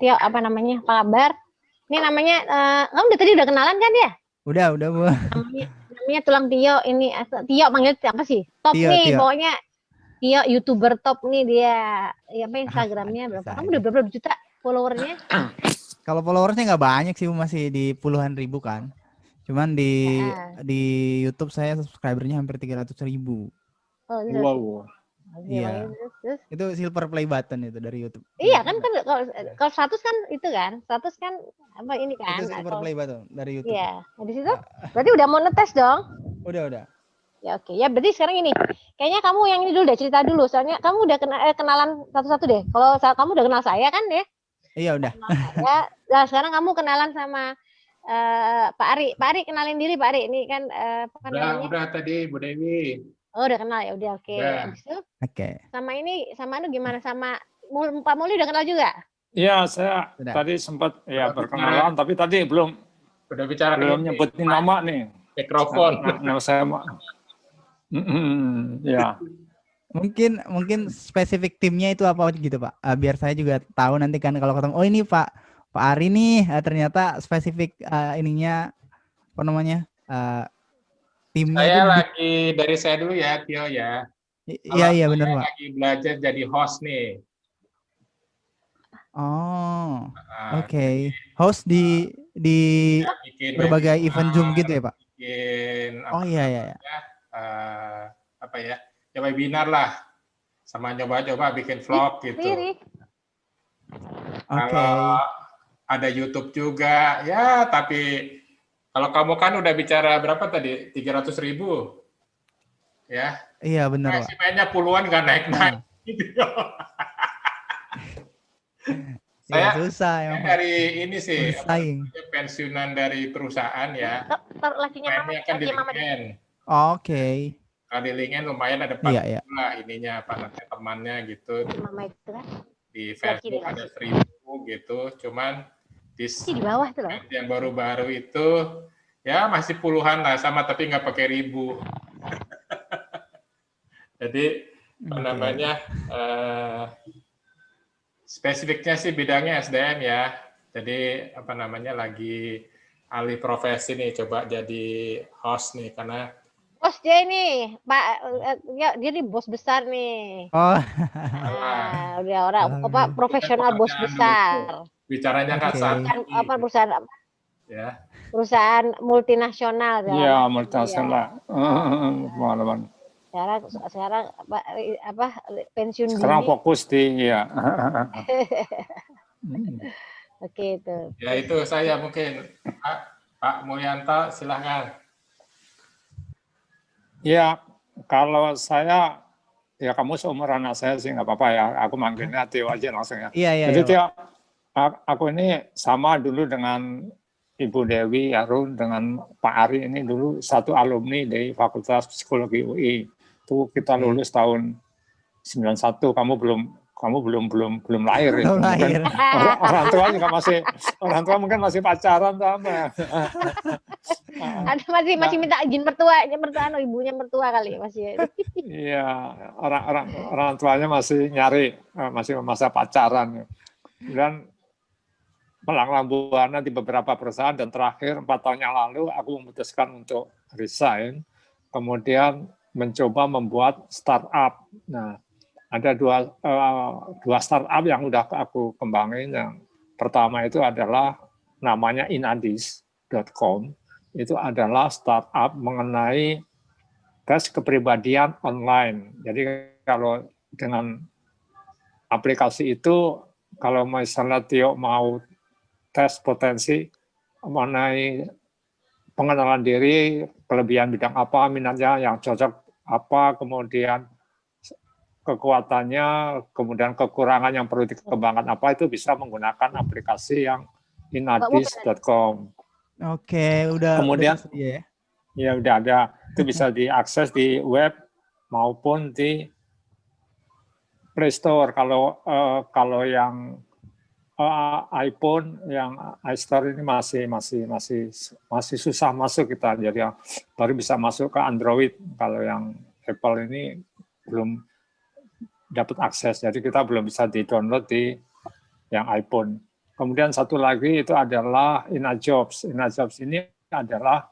Tio, apa namanya? Apa kabar? Ini namanya, kamu tadi udah kenalan kan ya? Udah Bu. Namanya Tulang Tio. Ini Tio panggil apa sih? Top nih, Tio. pokoknya Tio YouTuber top nih dia. Ya, apa Instagramnya berapa? Bisa Kamu aja. udah berapa juta followernya? Kalau followersnya nggak banyak sih, masih di puluhan ribu kan. Cuman di YouTube saya subscribernya hampir 300.000. Oh, Wow. Iya. terus. Itu silver play button itu dari YouTube. Iya kan kalau 100 kan itu kan 100 kan apa ini kan Itu silver play button dari YouTube. iya di situ berarti udah mau netes dong. Udah. Ya oke ya berarti sekarang ini kayaknya kamu yang ini dulu deh cerita dulu soalnya kamu udah kenalan satu-satu deh kalau kamu udah kenal saya kan deh. Iya udah. Ya nah sekarang kamu kenalan sama Pak Ari kenalin diri Pak Ari ini kan udah tadi Bu Dewi. Oh udah kenal ya udah oke. Abis itu sama anu gimana sama Pak Muli udah kenal juga? Iya saya tadi sempat ya berkenalan tapi tadi belum bicara belum nyebutin nama nih mikrofon. Nama saya ya. Mungkin spesifik timnya itu apa gitu Pak, biar saya juga tahu nanti kan kalau ketemu, oh ini Pak Ari nih, ternyata spesifik ininya apa namanya timnya. Saya lagi dari saya dulu ya Tio ya. Iya benar Pak. Lagi belajar jadi host nih. Oh oke. Host di berbagai event Zoom gitu ya Pak. Oh iya. Apa ya webinar lah sama coba bikin vlog gitu. Kalau ada YouTube juga ya, tapi kalau kamu kan udah bicara berapa tadi 300.000 ya. Iya benar Pak. Mainnya puluhan nggak naik gitu. Saya susah ya dari ini sih pensiunan dari perusahaan ya. Mainnya kan di LinkedIn. Oke. Kalau di LinkedIn lumayan ada lah ininya apa namanya temannya gitu. Di Facebook ada 1.000 gitu, cuman di bawah itu loh. Yang baru-baru itu ya masih puluhan lah sama tapi nggak pakai ribu. Jadi apa namanya spesifiknya sih bidangnya SDM ya. Jadi apa namanya lagi alih profesi nih, coba jadi host nih karena bos dia ini Pak ya dia nih bos besar nih. Oh. Udah orang apa profesional bos besar. Bicaranya kan apa perusahaan apa? Ya. Perusahaan multinasional. Iya, multinasional. Pengalaman. Sekarang apa pensiun sekarang dini. Fokus di ya. Oke itu. Ya itu saya mungkin Pak Mulyanto silahkan. Ya kalau saya ya kamu seumuran anak saya sih nggak apa-apa ya. Aku manggilnya Tio aja langsung ya. Iya. Jadi Tio, aku ini sama dulu dengan Ibu Dewi Arun dengan Pak Ari ini dulu satu alumni dari Fakultas Psikologi UI. Itu kita lulus tahun 91. Kamu belum lahir ya. Orang tua juga orang tua mungkin masih pacaran sama. Ada masih minta izin ibunya mertua kali masih. Iya, orang tuanya masih nyari, masih masa pacaran. Dan melanglang buana di beberapa perusahaan dan terakhir 4 tahun yang lalu aku memutuskan untuk resign, kemudian mencoba membuat startup. Nah, ada dua startup yang udah aku kembangin. Yang pertama itu adalah namanya inadis.com. Itu adalah startup mengenai tes kepribadian online. Jadi kalau dengan aplikasi itu, kalau misalnya Tio mau tes potensi mengenai pengenalan diri, kelebihan bidang apa, minatnya yang cocok apa, kemudian kekuatannya, kemudian kekurangan yang perlu dikembangkan apa, itu bisa menggunakan aplikasi yang inadis.com. Oke, udah. Kemudian ya udah ada, itu bisa diakses di web maupun di Play Store. Kalau yang iPhone, yang iStore ini masih susah masuk kita, jadi baru bisa masuk ke Android. Kalau yang Apple ini belum dapat akses, jadi kita belum bisa di-download di yang iPhone. Kemudian satu lagi itu adalah InnaJobs. InnaJobs ini adalah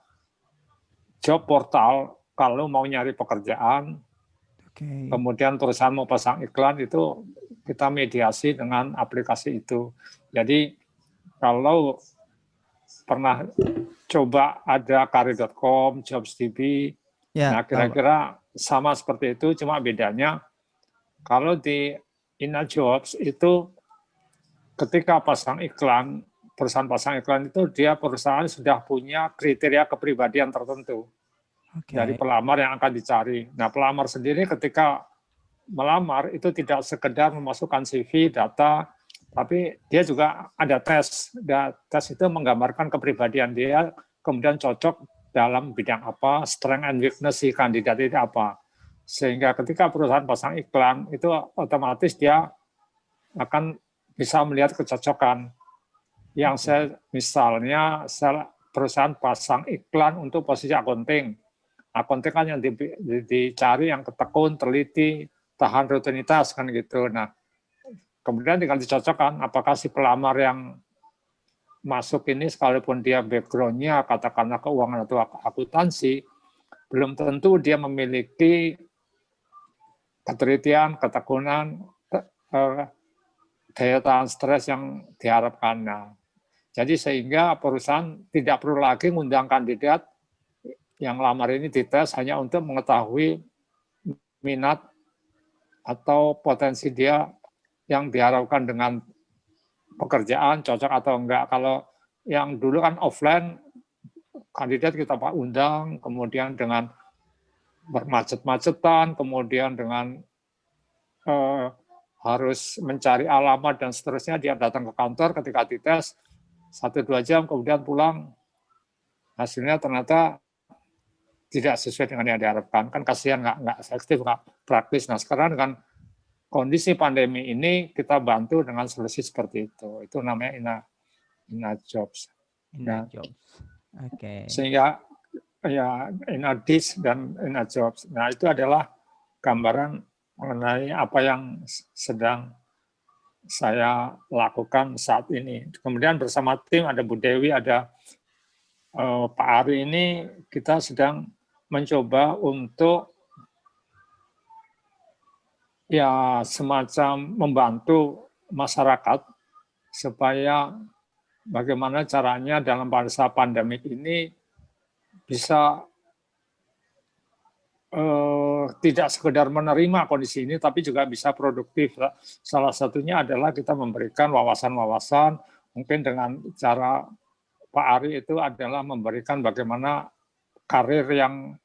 job portal kalau mau nyari pekerjaan, Oke. kemudian perusahaan mau pasang iklan itu kita mediasi dengan aplikasi itu. Jadi kalau pernah coba ada karir.com, jobsdb, Ya, nah tahu, Pak. kira-kira sama seperti itu, cuma bedanya kalau di InnaJobs itu ketika pasang iklan, perusahaan pasang iklan itu dia perusahaan sudah punya kriteria kepribadian tertentu dari Oke. pelamar yang akan dicari. Nah, pelamar sendiri ketika melamar itu tidak sekedar memasukkan CV, data, tapi dia juga ada tes. Dan tes itu menggambarkan kepribadian dia, kemudian cocok dalam bidang apa, strength and weakness si kandidat itu apa. Sehingga ketika perusahaan pasang iklan, itu otomatis dia akan bisa melihat kecocokan. Yang saya misalnya perusahaan pasang iklan untuk posisi accounting. Accounting kan yang dicari yang ketekun, teliti, tahan rutinitas kan gitu. Nah, kemudian tinggal dicocokkan apakah si pelamar yang masuk ini sekalipun dia background-nya katakanlah keuangan atau akuntansi, belum tentu dia memiliki ketelitian, ketekunan, daya tahan stres yang diharapkan. Nah, jadi sehingga perusahaan tidak perlu lagi ngundang kandidat yang lamar ini dites hanya untuk mengetahui minat atau potensi dia yang diharapkan dengan pekerjaan cocok atau enggak. Kalau yang dulu kan offline, kandidat kita undang, kemudian dengan bermacet-macetan, kemudian dengan harus mencari alamat dan seterusnya, dia datang ke kantor ketika dites 1-2 jam, kemudian pulang, hasilnya ternyata tidak sesuai dengan yang diharapkan. Kan kasihan, nggak efektif, nggak praktis. Nah sekarang dengan kondisi pandemi ini kita bantu dengan solusi seperti itu. Itu namanya InnaJobs. InnaJobs. Oke. Sehingga ya InnaDis dan InnaJobs. Nah itu adalah gambaran mengenai apa yang sedang saya lakukan saat ini. Kemudian bersama tim ada Bu Dewi, ada Pak Ari ini kita sedang mencoba untuk ya semacam membantu masyarakat supaya bagaimana caranya dalam masa pandemik ini bisa tidak sekedar menerima kondisi ini, tapi juga bisa produktif. Salah satunya adalah kita memberikan wawasan-wawasan, mungkin dengan cara Pak Ari itu adalah memberikan bagaimana karir yang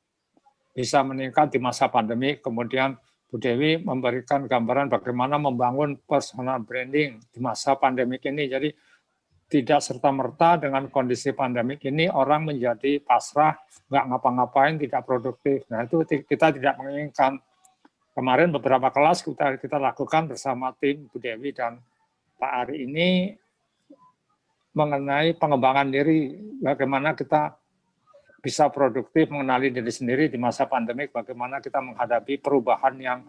bisa meningkat di masa pandemi, kemudian Bu Dewi memberikan gambaran bagaimana membangun personal branding di masa pandemik ini. Jadi tidak serta-merta dengan kondisi pandemik ini orang menjadi pasrah, nggak ngapa-ngapain, tidak produktif. Nah itu kita tidak menginginkan. Kemarin beberapa kelas kita lakukan bersama tim Bu Dewi dan Pak Ari ini mengenai pengembangan diri, bagaimana kita bisa produktif, mengenali diri sendiri di masa pandemik, bagaimana kita menghadapi perubahan yang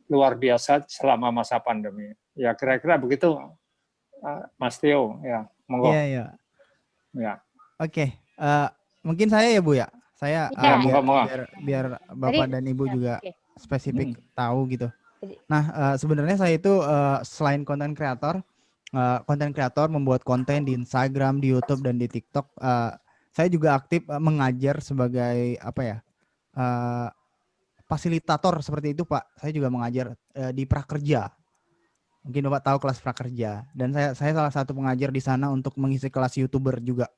luar biasa selama masa pandemi. Ya kira-kira begitu, Mas Tio. Ya, monggo. Iya, iya. Ya. Oke, mungkin saya ya Bu ya. Saya Ya. biar Bapak dan Ibu juga spesifik tahu gitu. Nah, sebenarnya saya itu selain konten kreator membuat konten di Instagram, di YouTube dan di TikTok. Saya juga aktif mengajar sebagai apa ya? Fasilitator seperti itu, Pak. Saya juga mengajar di Prakerja. Mungkin Bapak tahu kelas Prakerja, dan saya salah satu pengajar di sana untuk mengisi kelas YouTuber juga.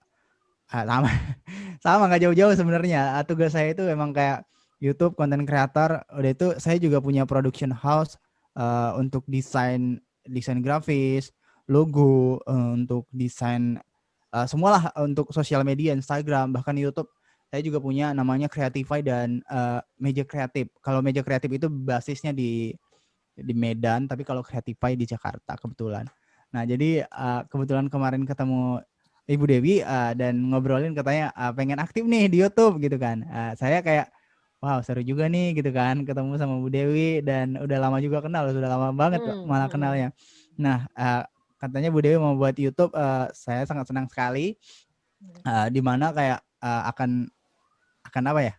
Sama nggak jauh-jauh sebenarnya. Tugas saya itu memang kayak YouTube content creator. Udah itu saya juga punya production house untuk desain grafis, logo, untuk desain semualah untuk sosial media, Instagram, bahkan YouTube. Saya juga punya namanya Creatify dan Meja Kreatif. Kalau Meja Kreatif itu basisnya di Medan, tapi kalau Creatify di Jakarta kebetulan. Nah, jadi kebetulan kemarin ketemu Ibu Dewi dan ngobrolin katanya pengen aktif nih di YouTube gitu kan. Saya kayak wow, seru juga nih gitu kan ketemu sama Bu Dewi, dan udah lama juga kenal, sudah lama banget malah kenalnya. Nah, katanya Bu Dewi mau buat YouTube, saya sangat senang sekali. Di mana kayak akan apa ya?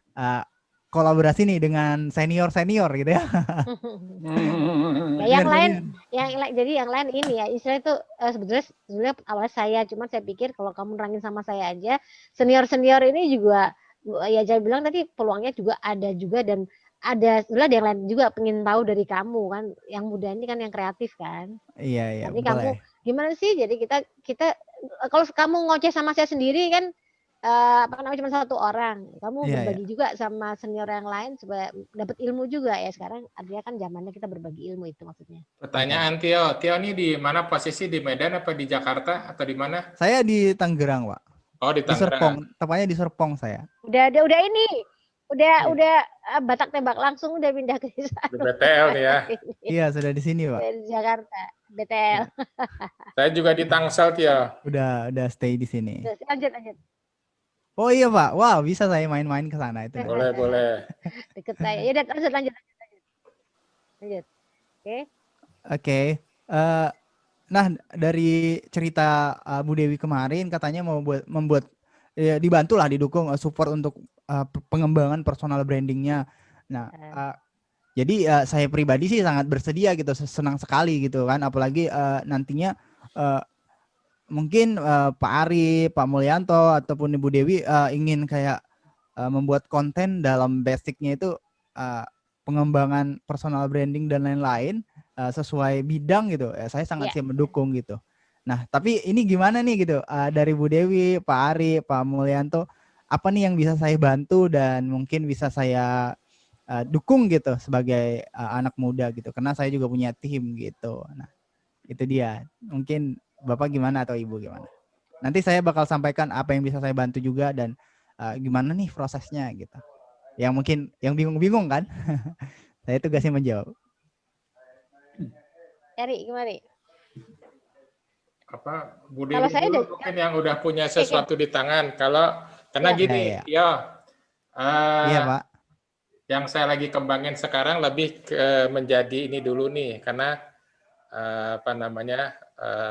Kolaborasi nih dengan senior gitu ya. Ya, yang lain, jadi yang lain ini ya, istilah itu sebenarnya awal saya, cuma saya pikir kalau kamu nerangin sama saya aja, senior ini juga ya jangan bilang tadi peluangnya juga ada juga, dan ada sebenarnya yang lain juga pengen tahu dari kamu kan, yang muda ini kan yang kreatif kan. Iya, Nanti boleh. kamu gimana sih? Jadi kita kalau kamu ngoceh sama saya sendiri kan cuma satu orang, kamu berbagi juga sama senior yang lain supaya dapat ilmu juga ya. Sekarang artinya kan zamannya kita berbagi ilmu, itu maksudnya. Pertanyaan Tio ini di mana posisi, di Medan apa di Jakarta atau di mana? Saya di Tangerang, Pak. Oh, di Tangerang. Tepatnya di Serpong saya. Udah ini. Udah batak tembak langsung udah pindah ke sana. Di BTL nih ya. Iya, sudah di sini, Pak. Dari Jakarta, BTL. Saya juga di Tangsel, Tio. Udah stay di sini. Lanjut. Oh iya, Pak. Wow, bisa saya main-main ke sana itu. Boleh. Deket saya. Ya udah, lanjut. Oke. Nah, dari cerita Bu Dewi kemarin katanya mau membuat ya, dibantulah, didukung, support untuk pengembangan personal brandingnya. Nah, jadi saya pribadi sih sangat bersedia gitu, senang sekali gitu kan, apalagi nantinya mungkin Pak Ari, Pak Mulyanto ataupun Ibu Dewi ingin kayak membuat konten dalam basicnya itu pengembangan personal branding dan lain-lain sesuai bidang gitu. Saya sangat siap mendukung gitu. Nah, tapi ini gimana nih gitu, dari Bu Dewi, Pak Ari, Pak Mulyanto, apa nih yang bisa saya bantu dan mungkin bisa saya dukung gitu sebagai anak muda gitu, karena saya juga punya tim gitu. Nah, itu dia. Mungkin Bapak gimana atau Ibu gimana? Nanti saya bakal sampaikan apa yang bisa saya bantu juga dan gimana nih prosesnya gitu. Yang mungkin yang bingung-bingung kan, saya tugasnya menjawab. Eri, gimana? Apa Bu Dewi dulu mungkin yang udah punya sesuatu di tangan. Karena gini, Iya, Pak. Yang saya lagi kembangin sekarang lebih ke menjadi ini dulu nih, karena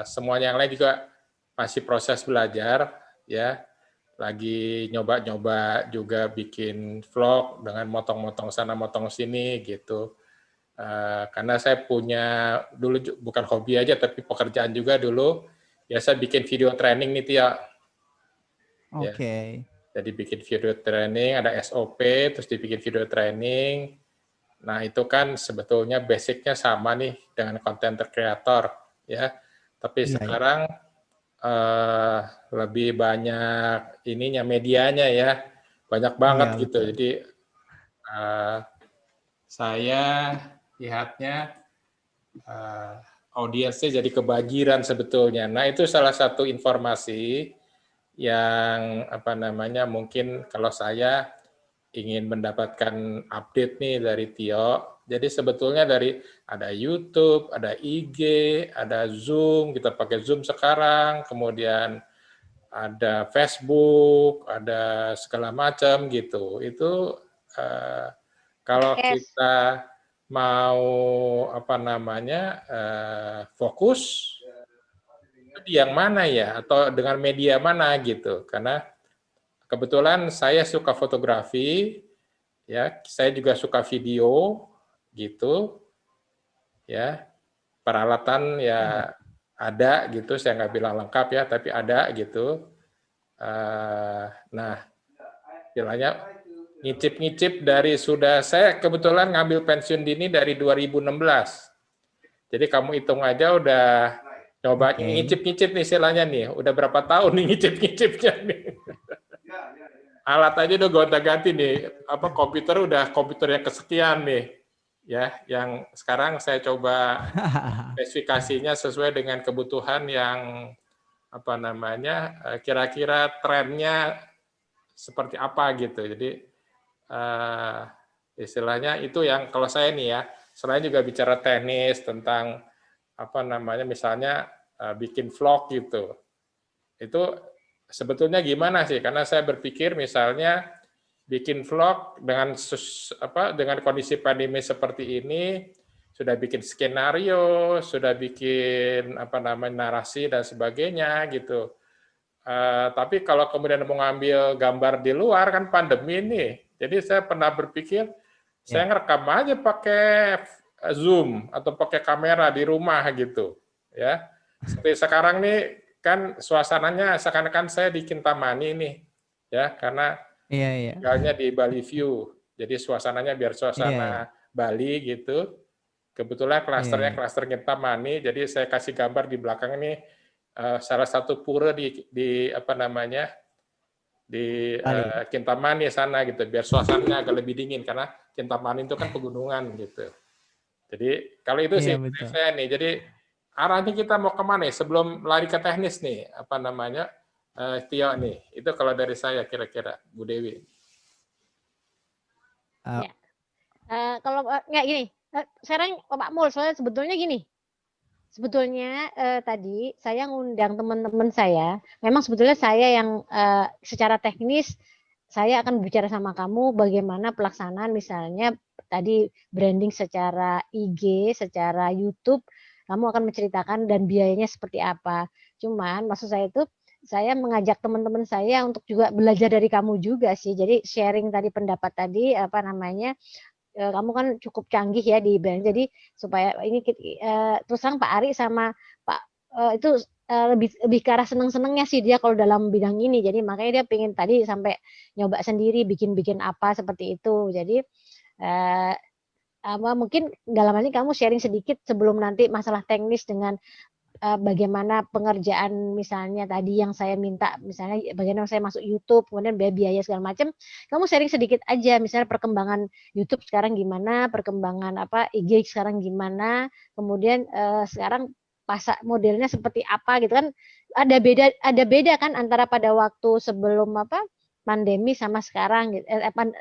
semuanya yang lain juga masih proses belajar ya, lagi nyoba-nyoba juga bikin vlog dengan motong-motong sana motong sini gitu, karena saya punya dulu bukan hobi aja tapi pekerjaan juga dulu, biasa bikin video training nih Tia. Oke. Jadi bikin video training, ada SOP, terus dibikin video training. Nah, itu kan sebetulnya basicnya sama nih dengan content creator, ya. Tapi sekarang lebih banyak ininya, medianya ya, banyak banget gitu. Betul. Jadi saya lihatnya audiensnya jadi kebanjiran sebetulnya. Nah, itu salah satu informasi yang mungkin kalau saya ingin mendapatkan update nih dari Tio. Jadi sebetulnya ada YouTube, ada IG, ada Zoom, kita pakai Zoom sekarang, kemudian ada Facebook, ada segala macam gitu. Itu kalau kita mau fokus di yang mana ya, atau dengan media mana gitu, karena kebetulan saya suka fotografi, ya, saya juga suka video, gitu, ya, peralatan ya ada gitu, saya nggak bilang lengkap ya, tapi ada gitu. Nah, istilahnya ngicip-ngicip dari saya kebetulan ngambil pensiun dini dari 2016. Jadi kamu hitung aja udah coba ngicip-ngicip nih istilahnya nih, udah berapa tahun nih ngicip-ngicipnya nih. Alat aja udah gonta-ganti nih, komputer yang kesekian nih, ya, yang sekarang saya coba spesifikasinya sesuai dengan kebutuhan yang kira-kira trennya seperti apa gitu. Jadi istilahnya itu yang kalau saya nih ya, selain juga bicara teknis tentang misalnya bikin vlog gitu, itu sebetulnya gimana sih? Karena saya berpikir misalnya bikin vlog dengan kondisi pandemi seperti ini, sudah bikin skenario, sudah bikin apa namanya narasi dan sebagainya gitu. Tapi kalau kemudian mau ngambil gambar di luar kan pandemi nih, jadi saya pernah berpikir saya ngerekam aja pakai Zoom atau pakai kamera di rumah gitu, ya. Seperti sekarang nih kan suasananya seakan-akan saya di Kintamani nih, ya, karena tinggalnya di Bali View, jadi suasananya biar suasana Bali gitu. Kebetulan klasternya klaster Kintamani, jadi saya kasih gambar di belakang ini salah satu pura di apa namanya di Kintamani sana gitu, biar suasananya agak lebih dingin karena Kintamani itu kan pegunungan gitu. Jadi kalau itu sih saya nih, jadi arahnya kita mau kemana nih sebelum lari ke teknis nih, apa namanya Tio nih, itu kalau dari saya kira-kira Bu Dewi. Kalau nggak gini, sekarang Pak Mul, soalnya sebetulnya gini, sebetulnya tadi saya ngundang teman-teman saya, memang sebetulnya saya yang secara teknis saya akan bicara sama kamu bagaimana pelaksanaan misalnya tadi branding secara IG, secara YouTube, kamu akan menceritakan dan biayanya seperti apa. Cuman maksud saya itu saya mengajak teman-teman saya untuk juga belajar dari kamu juga sih. Jadi sharing tadi pendapat tadi apa namanya, kamu kan cukup canggih ya di brand. Jadi supaya ini terus terang Pak Ari sama Pak itu lebih ke arah seneng-senengnya sih dia kalau dalam bidang ini. Jadi makanya dia pengen tadi sampai nyoba sendiri bikin-bikin apa seperti itu. Jadi mungkin dalam hal ini kamu sharing sedikit sebelum nanti masalah teknis dengan bagaimana pengerjaan misalnya tadi yang saya minta, misalnya bagaimana saya masuk YouTube, kemudian biaya segala macam, kamu sharing sedikit aja, misalnya perkembangan YouTube sekarang gimana, perkembangan IG sekarang gimana, kemudian sekarang pasar modelnya seperti apa gitu kan, ada beda kan antara pada waktu sebelum pandemi sama sekarang gitu,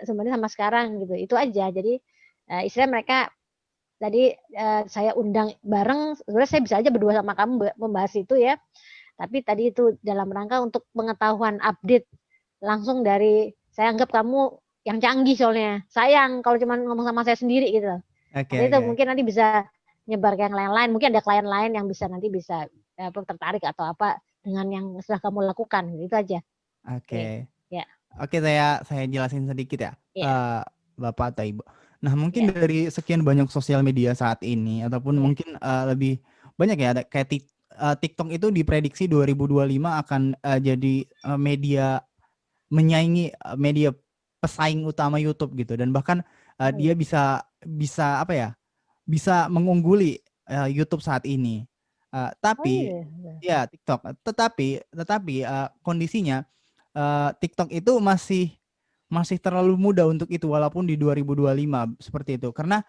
sebenarnya sama sekarang gitu, itu aja. Jadi istilah mereka tadi saya undang bareng, sebenarnya saya bisa aja berdua sama kamu membahas itu ya. Tapi tadi itu dalam rangka untuk pengetahuan update langsung dari, saya anggap kamu yang canggih soalnya. Sayang kalau cuma ngomong sama saya sendiri gitu. Itu mungkin nanti bisa nyebar ke yang lain-lain. Mungkin ada klien lain yang nanti bisa tertarik atau apa dengan yang sudah kamu lakukan. Itu aja. Oke, saya jelasin sedikit ya. Bapak atau Ibu. Nah, mungkin dari sekian banyak sosial media saat ini ataupun mungkin lebih banyak ya, ada kayak TikTok itu diprediksi 2025 akan jadi media menyaingi media pesaing utama YouTube gitu, dan bahkan dia bisa apa ya? Bisa mengungguli YouTube saat ini. Tapi TikTok, tetapi kondisinya TikTok itu masih terlalu muda untuk itu walaupun di 2025 seperti itu, karena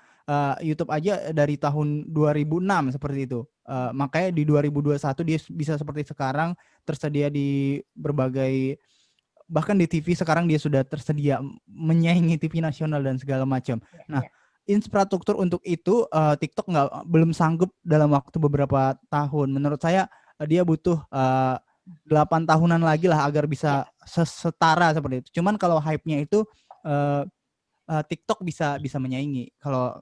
YouTube aja dari tahun 2006 seperti itu, makanya di 2021 dia bisa seperti sekarang tersedia di berbagai, bahkan di TV sekarang dia sudah tersedia menyaingi TV nasional dan segala macam. Nah, infrastruktur untuk itu TikTok belum sanggup dalam waktu beberapa tahun. Menurut saya dia butuh 8 tahunan lagi lah agar bisa setara seperti itu. Cuman kalau hype-nya itu TikTok bisa menyaingi. Kalau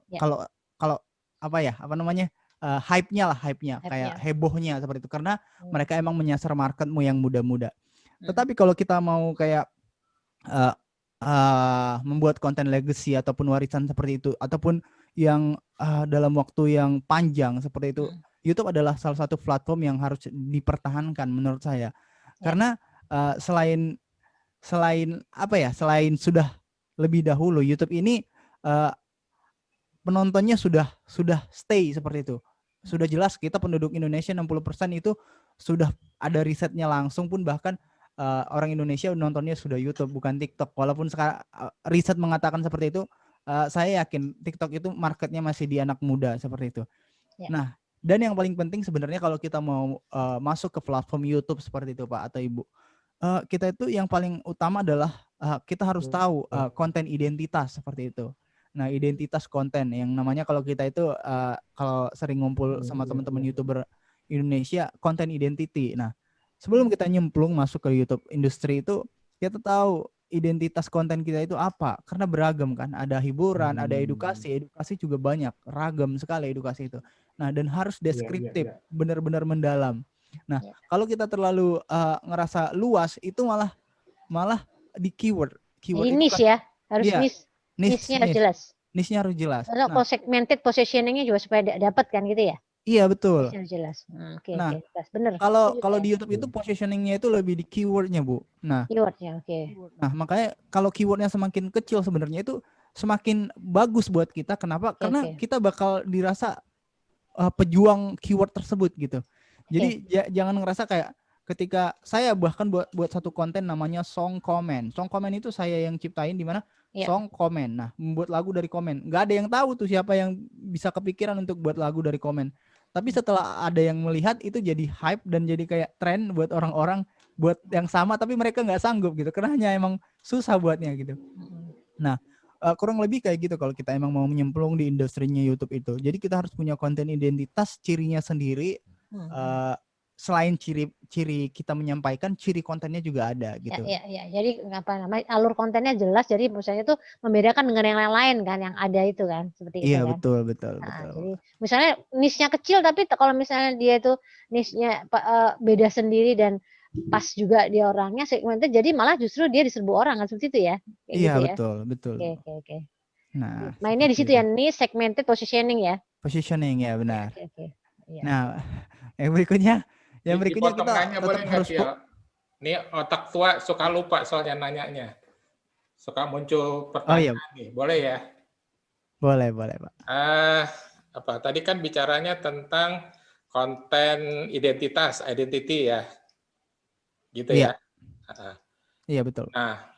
hype-nya kayak hebohnya seperti itu, karena mereka emang menyasar marketmu yang muda-muda. Tetapi kalau kita mau kayak membuat konten legacy ataupun warisan seperti itu, ataupun yang dalam waktu yang panjang seperti itu, YouTube adalah salah satu platform yang harus dipertahankan menurut saya. Karena selain sudah lebih dahulu YouTube ini penontonnya sudah stay seperti itu. Sudah jelas kita penduduk Indonesia 60% itu sudah ada risetnya langsung pun, bahkan orang Indonesia nontonnya sudah YouTube bukan TikTok. Walaupun sekarang riset mengatakan seperti itu, saya yakin TikTok itu marketnya masih di anak muda seperti itu. Nah, dan yang paling penting sebenarnya kalau kita mau masuk ke platform YouTube seperti itu Pak atau Ibu, kita itu yang paling utama adalah kita harus tahu konten identitas seperti itu. Nah, identitas konten yang namanya kalau kita itu kalau sering ngumpul sama teman-teman YouTuber Indonesia, konten identity. Nah, sebelum kita nyemplung masuk ke YouTube industri itu, kita tahu identitas konten kita itu apa? Karena beragam kan, ada hiburan, ada edukasi juga banyak, ragam sekali edukasi itu. Nah, dan harus deskriptif, benar-benar mendalam. Nah, kalau kita terlalu ngerasa luas itu malah di keyword Jadi itu niche kan, ya, harus iya, niche-nya harus jelas. Niche-nya harus jelas. Kalau Nah, segmented positioning-nya juga supaya dapat kan gitu ya. iya betul. Niche-nya harus jelas. Oke, Nah, jelas, bener. kalau di YouTube itu positioning-nya itu lebih di keyword-nya, Bu. Nah, Keyword-nya, oke. Nah, makanya kalau keywordnya semakin kecil sebenarnya itu semakin bagus buat kita. Kenapa? Karena kita bakal dirasa pejuang keyword tersebut gitu. Jadi jangan ngerasa kayak ketika saya bahkan buat satu konten namanya song comment. Song comment itu saya yang ciptain di mana song comment. Nah, membuat lagu dari komen. Nggak ada yang tahu tuh siapa yang bisa kepikiran untuk buat lagu dari komen. Tapi setelah ada yang melihat itu jadi hype dan jadi kayak tren buat orang-orang buat yang sama tapi mereka nggak sanggup gitu karena hanya emang susah buatnya gitu. Nah, kurang lebih kayak gitu kalau kita emang mau menyemplung di industrinya YouTube itu. Jadi kita harus punya konten identitas, cirinya sendiri. Selain ciri kita menyampaikan, ciri kontennya juga ada gitu. Ya. Jadi alur kontennya jelas. Jadi misalnya itu membedakan dengan yang lain kan, yang ada itu kan, seperti itu kan. Iya betul. Jadi misalnya niche-nya kecil, tapi kalau misalnya dia itu niche-nya beda sendiri dan pas juga dia orangnya segmented, jadi malah justru dia diserbu orang kan, seperti itu ya. Kayak iya gitu betul. Oke. Nah, mainnya di situ ya, niche, segmented, positioning ya. Positioning ya benar. Oke. Nah, yang berikutnya kita boleh tetap harus Ini otak tua suka lupa soalnya nanyanya. Suka muncul pertanyaan nih. Boleh ya? Boleh, Pak. Tadi kan bicaranya tentang konten identity ya. Gitu ya. Iya, betul. Nah,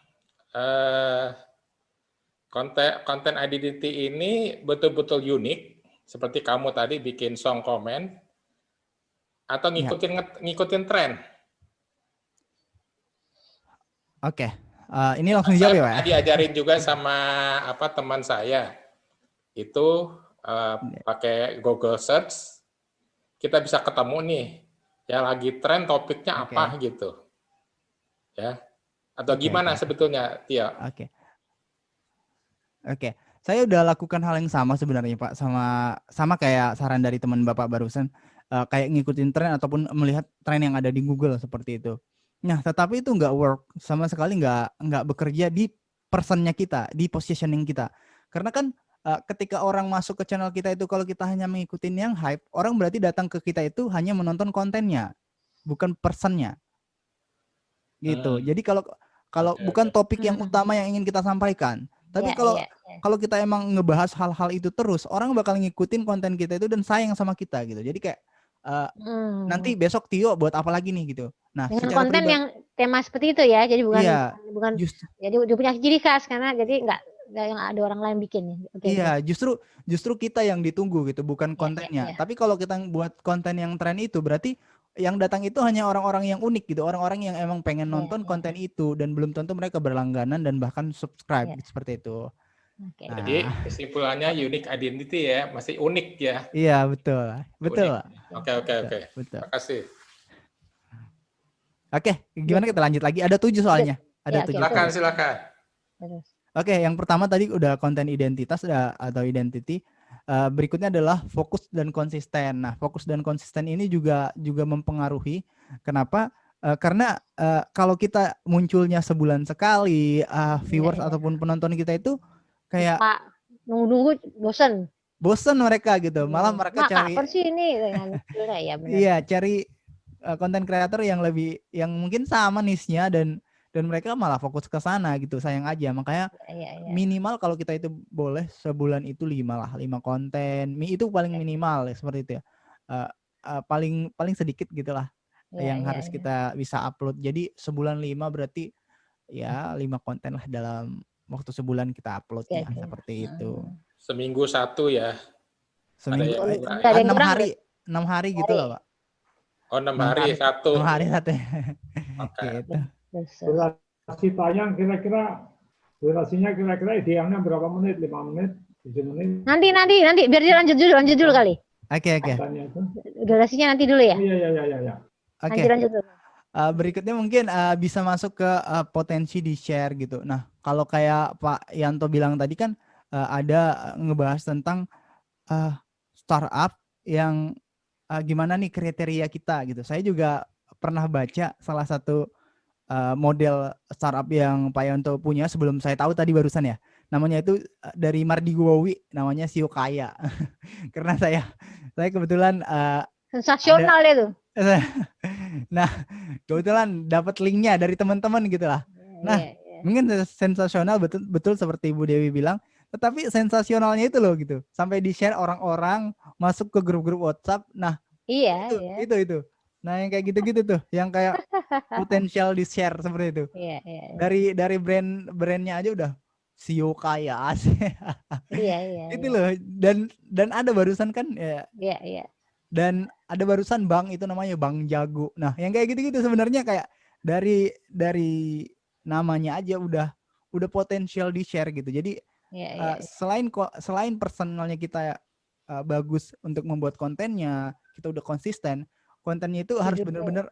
konten identity ini betul-betul unik seperti kamu tadi bikin song comment atau ngikutin tren. Oke. Ini langsung dijawab ya, Pak. Saya diajarin juga sama teman saya. Itu pakai Google Search kita bisa ketemu nih yang lagi tren topiknya apa gitu. Ya. Atau gimana sebetulnya, Tio? Oke. Saya udah lakukan hal yang sama sebenarnya, Pak, sama kayak saran dari teman Bapak barusan, kayak ngikutin tren ataupun melihat tren yang ada di Google seperti itu. Nah, tetapi itu nggak work, sama sekali nggak bekerja di personnya kita, di positioning kita. Karena kan ketika orang masuk ke channel kita itu kalau kita hanya mengikuti yang hype, orang berarti datang ke kita itu hanya menonton kontennya, bukan personnya. Gitu. Jadi kalau bukan topik yang utama yang ingin kita sampaikan. Tapi kalau kita emang ngebahas hal-hal itu terus, orang bakal ngikutin konten kita itu dan sayang sama kita gitu. Jadi kayak nanti besok Tio buat apa lagi nih gitu. Nah, dengan konten yang tema seperti itu ya. Jadi bukan jadi dia punya ciri khas karena jadi nggak yang ada orang lain bikin. Justru kita yang ditunggu gitu, bukan kontennya. Tapi kalau kita buat konten yang tren itu berarti yang datang itu hanya orang-orang yang unik gitu, orang-orang yang emang pengen nonton konten itu dan belum tentu mereka berlangganan dan bahkan subscribe seperti itu. Jadi kesimpulannya unique identity ya, masih unik ya. Iya, betul. Oke. Betul. Terima kasih. Oke, gimana kita lanjut lagi? Ada 7 soalnya. Ada 7. Silakan. Oke, yang pertama tadi udah konten identitas atau identity. Berikutnya adalah fokus dan konsisten. Nah, fokus dan konsisten ini juga mempengaruhi. Kenapa? Karena kalau kita munculnya sebulan sekali, viewers ataupun penonton kita itu kayak nunggu bosen mereka gitu. Malah mereka cari apa sih ini ya benar. Iya, cari konten kreator yang mungkin sama niche-nya dan mereka malah fokus ke sana gitu. Sayang aja. Makanya minimal kalau kita itu boleh sebulan itu 5 konten. Itu paling minimal ya, seperti itu ya. Paling sedikit gitulah yang harus kita bisa upload. Jadi sebulan 5 berarti ya 5 konten lah dalam waktu sebulan kita uploadnya seperti itu. Seminggu 1 ya. Seminggu 6 hari gitu loh, Pak. Oh, 6 hari 1. 6 hari 1. Oke. Gitu. Durasi tayang durasinya kira-kira idealnya berapa menit? 5 menit? 7 menit? Nanti biar dia lanjut dulu kali. Oke. Durasinya nanti dulu ya. Iya. Oke. Lanjut dulu. Berikutnya mungkin bisa masuk ke potensi di share gitu. Nah, kalau kayak Pak Yanto bilang tadi kan ada ngebahas tentang startup yang gimana nih kriteria kita gitu. Saya juga pernah baca salah satu model startup yang Pak Yanto punya sebelum saya tahu tadi barusan ya. Namanya itu dari Mardi Guowi, namanya Sio Kaya. Karena saya kebetulan Sensasional itu. nah, kebetulan dapat linknya dari teman-teman gitu lah. Nah, mungkin sensasional betul seperti Ibu Dewi bilang, tetapi sensasionalnya itu loh gitu. Sampai di-share orang-orang masuk ke grup-grup WhatsApp. Nah, itu. Nah, yang kayak gitu-gitu tuh, yang kayak potensial di-share seperti itu. Dari brandnya aja udah Sio Kaya sih. Itu loh. Dan ada barusan kan ya. Dan ada barusan bank itu namanya Bank Jago. Nah, yang kayak gitu-gitu sebenarnya kayak dari namanya aja udah potensial di share gitu. Jadi selain personalnya kita bagus untuk membuat kontennya, kita udah konsisten, kontennya itu harus benar-benar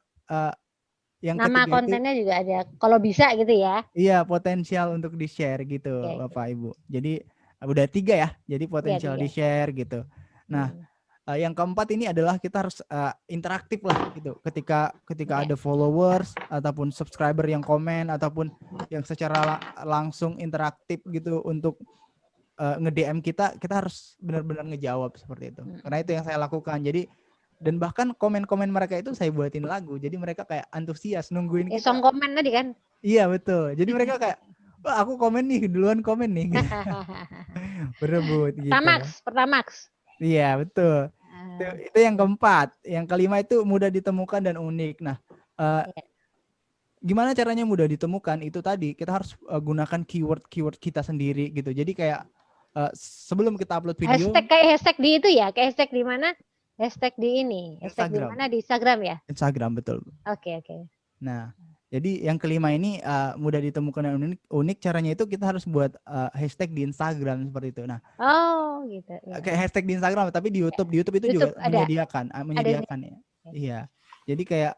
yang nama ketiga kontennya itu, juga ada kalau bisa gitu ya. Iya, potensial untuk di share gitu, Bapak Ibu. Jadi udah 3 ya. Jadi potensial di share gitu. Nah, yang keempat ini adalah kita harus interaktif lah gitu. Ketika ada followers ataupun subscriber yang komen ataupun yang secara langsung interaktif gitu untuk nge-DM kita harus benar-benar ngejawab seperti itu. Karena itu yang saya lakukan. Jadi dan bahkan komen-komen mereka itu saya buatin lagu. Jadi mereka kayak antusias nungguin kita. Song komen tadi kan? Iya, betul. Jadi mereka kayak, wah aku komen nih, duluan komen nih. Gitu. Berebut gitu. Pertamax. Iya, betul. Itu yang keempat. Yang kelima itu mudah ditemukan dan unik. Nah, gimana caranya mudah ditemukan? Itu tadi kita harus gunakan keyword kita sendiri gitu. Jadi kayak sebelum kita upload video. Hashtag di itu ya? Kayak hashtag di mana? Hashtag di ini. Hashtag di mana? Di Instagram ya? Instagram, betul. Oke. Nah, jadi yang kelima ini mudah ditemukan dan unik. Caranya itu kita harus buat hashtag di Instagram seperti itu. Nah, gitu. Ya. Kayak hashtag di Instagram, tapi di YouTube itu juga menyediakan ya. Iya. Jadi kayak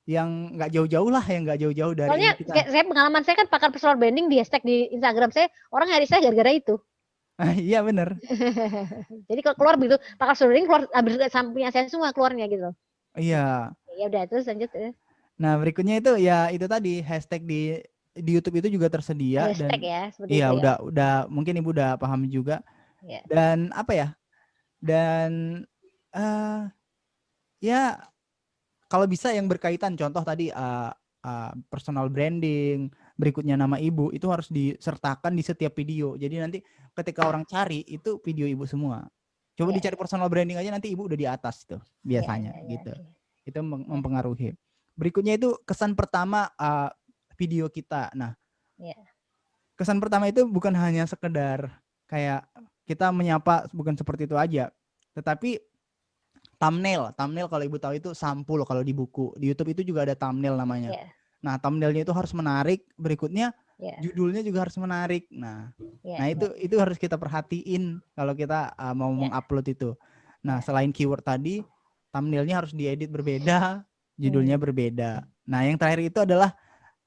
yang nggak jauh-jauh dari. Soalnya saya pengalaman saya kan pakar personal branding di hashtag di Instagram saya, orang nyari saya gara-gara itu. Iya benar. Jadi kalau keluar begitu pakar personal branding keluar sampingnya saya semua keluarnya gitu. Iya. Ya udah terus lanjut. Nah berikutnya itu ya itu tadi hashtag di YouTube itu juga tersedia hashtag dan ya, iya udah mungkin Ibu udah paham juga. Ya. Dan apa ya? Dan ya kalau bisa yang berkaitan, contoh tadi personal branding, berikutnya nama Ibu itu harus disertakan di setiap video. Jadi nanti ketika orang cari itu video Ibu semua. Coba dicari personal branding aja nanti Ibu udah di atas tuh biasanya gitu. Itu mempengaruhi. Berikutnya itu kesan pertama video kita. Nah, kesan pertama itu bukan hanya sekedar kayak kita menyapa, bukan seperti itu aja. Tetapi thumbnail kalau Ibu tahu itu sampul kalau di buku. Di YouTube itu juga ada thumbnail namanya. Nah, thumbnailnya itu harus menarik. Berikutnya judulnya juga harus menarik. Nah, itu harus kita perhatiin kalau kita mau mengupload itu. Nah, selain keyword tadi, thumbnailnya harus diedit berbeda, judulnya berbeda. Nah, yang terakhir itu adalah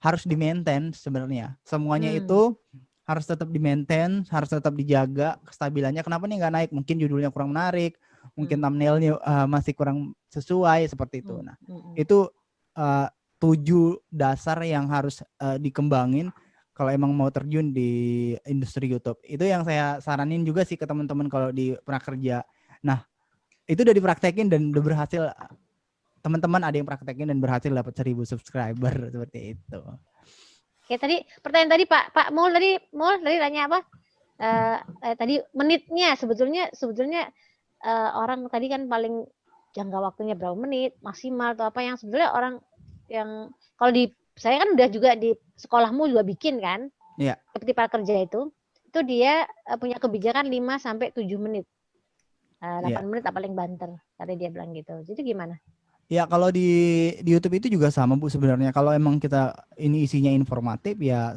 harus di-maintain sebenarnya. Semuanya itu harus tetap di-maintain, harus tetap dijaga kestabilannya. Kenapa nih nggak naik? Mungkin judulnya kurang menarik, mungkin thumbnailnya masih kurang sesuai seperti itu. Nah, itu 7 dasar yang harus dikembangin kalau emang mau terjun di industri YouTube. Itu yang saya saranin juga sih ke teman-teman kalau di prakerja. Nah, itu udah dipraktekin dan udah berhasil. Teman-teman ada yang praktekin dan berhasil dapat 1000 subscriber seperti itu. Oke, tadi pertanyaan tadi Pak Mul tadi tanya apa? Tadi menitnya sebetulnya orang tadi kan paling jangka waktunya berapa menit maksimal atau apa yang sebetulnya orang yang kalau di saya kan udah juga di sekolahmu juga bikin kan? Iya. Seperti prakerja itu dia punya kebijakan 5 sampai 7 menit. 8 menit paling banter, tadi dia bilang gitu. Jadi gimana? Ya kalau di YouTube itu juga sama Bu sebenarnya. Kalau emang kita ini isinya informatif ya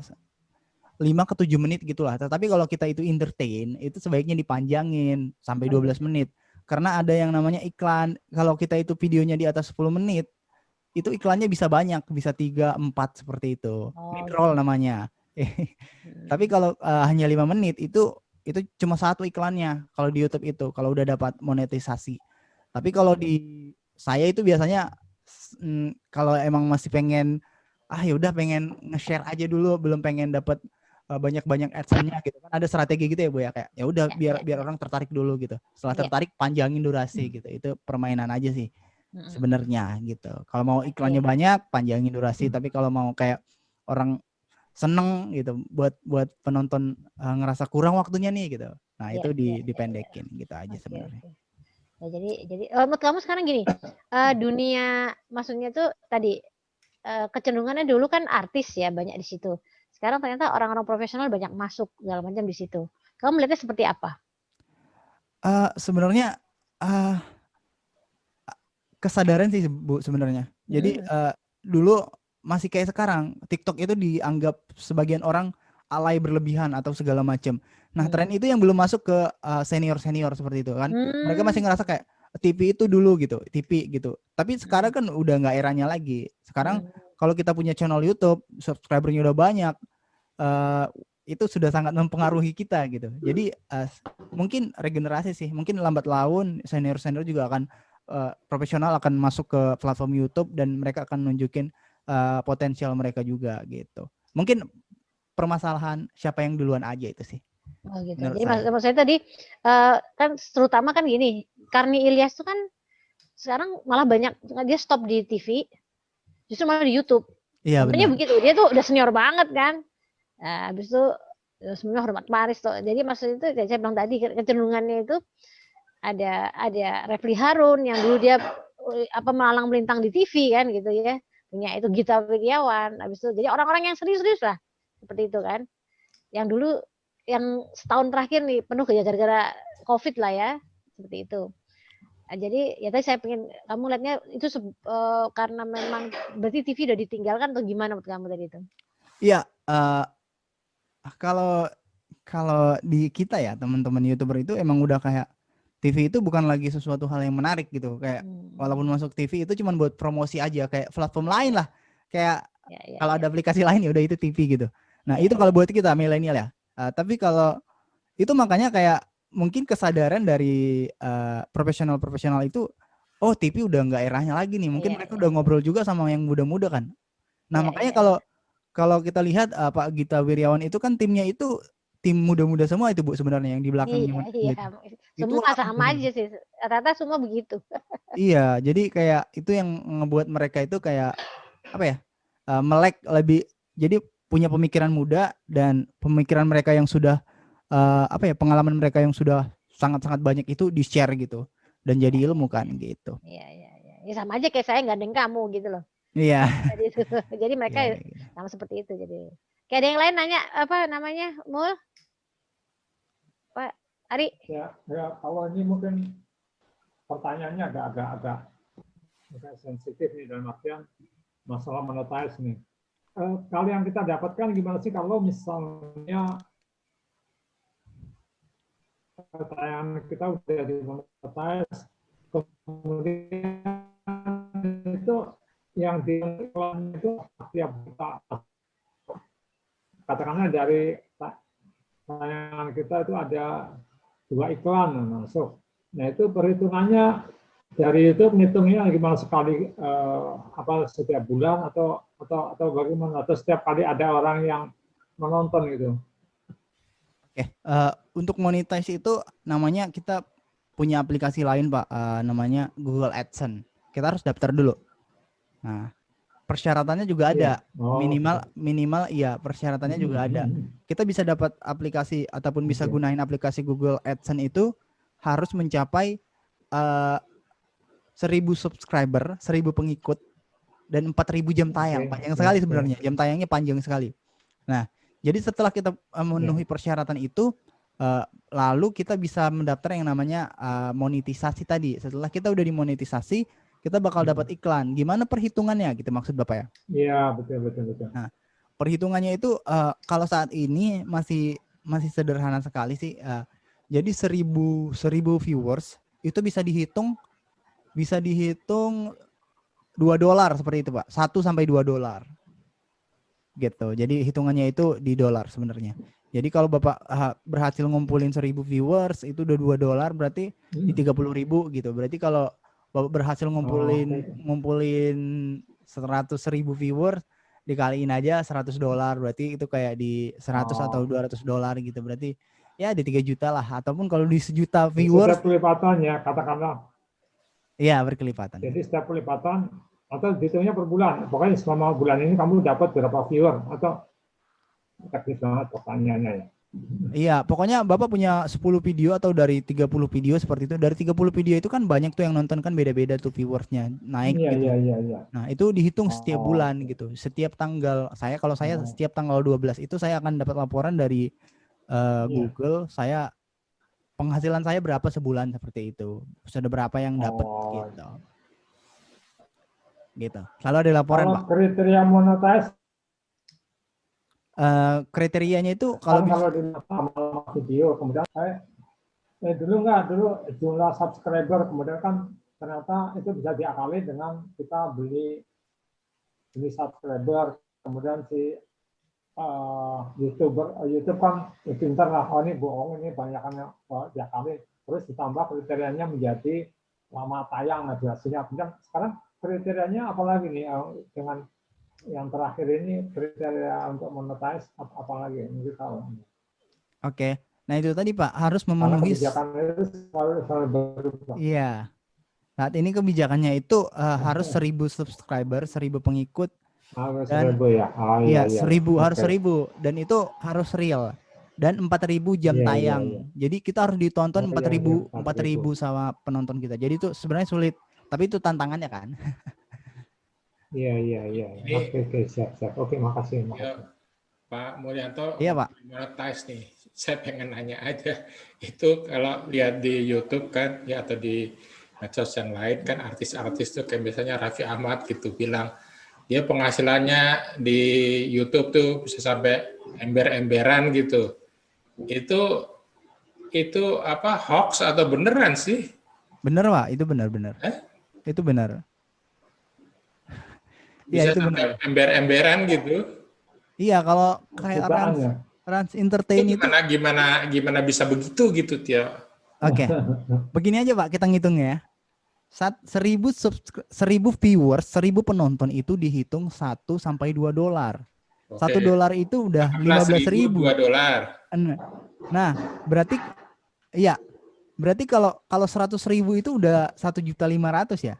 5 ke 7 menit gitulah. Tetapi kalau kita itu entertain, itu sebaiknya dipanjangin sampai 12 menit. Karena ada yang namanya iklan. Kalau kita itu videonya di atas 10 menit, itu iklannya bisa banyak, bisa 3, 4 seperti itu. Oh, Mid roll namanya. Tapi kalau hanya 5 menit itu cuma 1 iklannya kalau di YouTube itu, kalau udah dapat monetisasi. Tapi kalau di saya itu biasanya kalau emang masih pengen ya udah pengen nge-share aja dulu, belum pengen dapat banyak-banyak AdSense-nya gitu kan, ada strategi gitu ya Bu ya, kayak ya udah biar orang tertarik dulu gitu. Setelah tertarik panjangin durasi gitu. Itu permainan aja sih sebenarnya gitu. Kalau mau iklannya banyak panjangin durasi, tapi kalau mau kayak orang seneng gitu buat penonton ngerasa kurang waktunya nih gitu. Nah, itu dipendekin gitu aja sebenarnya. Ya, jadi menurut kamu sekarang gini, dunia maksudnya tuh tadi kecenderungannya dulu kan artis ya banyak di situ. Sekarang ternyata orang-orang profesional banyak masuk segala macam di situ. Kamu melihatnya seperti apa? Sebenarnya kesadaran sih Bu sebenarnya. Jadi dulu masih kayak sekarang, TikTok itu dianggap sebagian orang alay berlebihan atau segala macam. Nah, tren itu yang belum masuk ke senior-senior seperti itu kan. Mereka masih ngerasa kayak TV itu dulu gitu, TV gitu. Tapi sekarang kan udah nggak eranya lagi. Sekarang kalau kita punya channel YouTube, subscribernya udah banyak, itu sudah sangat mempengaruhi kita gitu. Jadi mungkin regenerasi sih, mungkin lambat laun senior-senior juga akan profesional akan masuk ke platform YouTube dan mereka akan nunjukin potensial mereka juga gitu. Mungkin permasalahan siapa yang duluan aja itu sih. Oh gitu. Jadi maksud saya tadi kan terutama kan gini, Karni Ilyas itu kan sekarang malah banyak dia stop di TV, justru malah di YouTube. Iya benar. Begitu, dia tuh udah senior banget kan. Nah, habis itu semuanya hormat Paris tuh. Jadi maksudnya itu saya bilang tadi kecenderungannya itu ada Refli Harun yang dulu dia melalang melintang di TV kan gitu ya. Punya itu Gita Wirjawan. Habis itu jadi orang-orang yang serius-serius lah. Seperti itu kan. Yang dulu yang setahun terakhir nih penuh gara-gara COVID lah ya. Seperti itu. Nah, jadi ya tadi saya pengen kamu lihatnya itu karena memang berarti TV udah ditinggalkan atau gimana menurut kamu tadi itu? Iya, kalau di kita ya teman-teman YouTuber itu emang udah kayak TV itu bukan lagi sesuatu hal yang menarik gitu, kayak walaupun masuk TV itu cuma buat promosi aja kayak platform lain lah, kayak kalau ada aplikasi lain ya udah itu TV gitu. Nah itu kalau buat kita milenial ya, tapi kalau itu makanya kayak mungkin kesadaran dari profesional itu, oh TV udah nggak eranya lagi nih, mungkin mereka udah ngobrol juga sama yang muda-muda kan. Nah makanya kalau kita lihat Pak Gita Wirjawan itu kan timnya itu tim muda-muda semua itu Bu sebenarnya yang di belakangnya. Iya. Semua sama aja sih. Rata-rata semua begitu. Iya, jadi kayak itu yang ngebuat mereka itu kayak apa ya? Melek lebih, jadi punya pemikiran muda dan pemikiran mereka yang sudah pengalaman mereka yang sudah sangat-sangat banyak itu di-share gitu dan jadi ilmu kan gitu. Iya. Ya sama aja kayak saya gandeng kamu gitu loh. Iya. Jadi mereka sama seperti itu jadi. Kayak ada yang lain nanya apa namanya, Mul? Pak Ari? Ya kalau ini mungkin pertanyaannya agak sensitif nih dalam artian masalah monetize nih. Kalau yang kita dapatkan gimana sih kalau misalnya tayangan kita udah dimonetize, kemudian itu yang di iklan itu tiap buta, katakanlah dari tayangan kita itu ada 2 iklan masuk. Nah itu perhitungannya dari itu menghitungnya gimana sekali setiap bulan atau bagaimana, atau setiap kali ada orang yang menonton gitu. Oke, untuk monetize itu namanya kita punya aplikasi lain Pak, namanya Google AdSense. Kita harus daftar dulu. Nah, persyaratannya juga ada, minimal iya persyaratannya juga ada. Kita bisa dapat aplikasi ataupun bisa gunain aplikasi Google AdSense itu harus mencapai 1.000 subscriber, 1.000 pengikut dan 4.000 jam tayang. Panjang sekali sebenarnya, jam tayangnya panjang sekali. Nah, jadi setelah kita memenuhi persyaratan itu, lalu kita bisa mendaftar yang namanya monetisasi tadi. Setelah kita udah dimonetisasi, kita bakal dapat iklan. Gimana perhitungannya gitu maksud Bapak ya? Iya, betul. Nah, perhitungannya itu kalau saat ini masih sederhana sekali sih. Jadi 1.000 viewers itu bisa dihitung $2 seperti itu Pak, 1 sampai $2 gitu. Jadi hitungannya itu di dolar sebenarnya. Jadi kalau Bapak berhasil ngumpulin 1.000 viewers itu udah $2 berarti di 30.000 gitu. Berarti kalau Bapak berhasil ngumpulin 100.000 viewers dikaliin aja $100 berarti itu kayak di 100 atau $200 gitu. Berarti ya di 3 juta lah, ataupun kalau di 1.000.000 viewers Setiap pelipatannya katakanlah. iya berkelipatan. Jadi setiap pelipatan atau hitungnya per bulan. Pokoknya selama bulan ini kamu dapat berapa viewer atau teknis banget pertanyaannya ya. Iya, pokoknya Bapak punya 10 video atau dari 30 video seperti itu. Dari 30 video itu kan banyak tuh yang nonton kan beda-beda tuh viewersnya naik gitu. Iya. Nah, itu dihitung setiap bulan gitu. Setiap tanggal kalau saya setiap tanggal 12 itu saya akan dapat laporan dari Google, saya penghasilan saya berapa sebulan seperti itu. Sudah berapa yang dapat gitu. Gitu. Selalu ada laporan, Pak. Kriteria monetize kriterianya itu kalau kalau di video kemudian dulu jumlah subscriber kemudian kan ternyata itu bisa diakali dengan kita beli subscriber, kemudian si YouTube kan pintar lah, oh ini bohong, ini banyakannya diakali, terus ditambah kriterianya menjadi lama tayang, nah durasinya. Kemudian sekarang kriterianya apalagi nih dengan yang terakhir ini kriteria untuk monetize apalagi ini tahu. Oke. Nah itu tadi Pak harus memenuhi. Kebijakan itu selalu berubah. Iya. Saat ini kebijakannya itu harus 1.000 subscriber, 1.000 pengikut. Harus dan 1.000 ya. Iya, 1.000 harus 1.000 dan itu harus real. Dan 4.000 jam tayang. Jadi kita harus ditonton 4.000 sama penonton kita. Jadi itu sebenarnya sulit, tapi itu tantangannya kan. Iya. Oke, siap. Oke, makasih. Pak Mulyanto, iya Pak. Monetize nih, saya pengen nanya aja. Itu kalau lihat di YouTube kan, ya atau di medsos yang lain kan artis-artis tuh kayak misalnya Raffi Ahmad gitu bilang dia penghasilannya di YouTube tuh bisa sampai ember-emberan gitu. Itu apa hoax atau beneran sih? Bener Pak, itu benar-benar. Itu benar. Bisa itu sampai ember-emberan gitu. Iya, kalau kayak Rans Entertain itu gimana bisa begitu gitu, Tio? Oke. Begini aja Pak, kita ngitung ya. 1.000 viewers, 1.000 penonton itu dihitung 1 sampai $2. $1 itu udah 15.000. $2. Nah, berarti iya. Berarti kalau 100.000 itu udah 1.500.000 ya?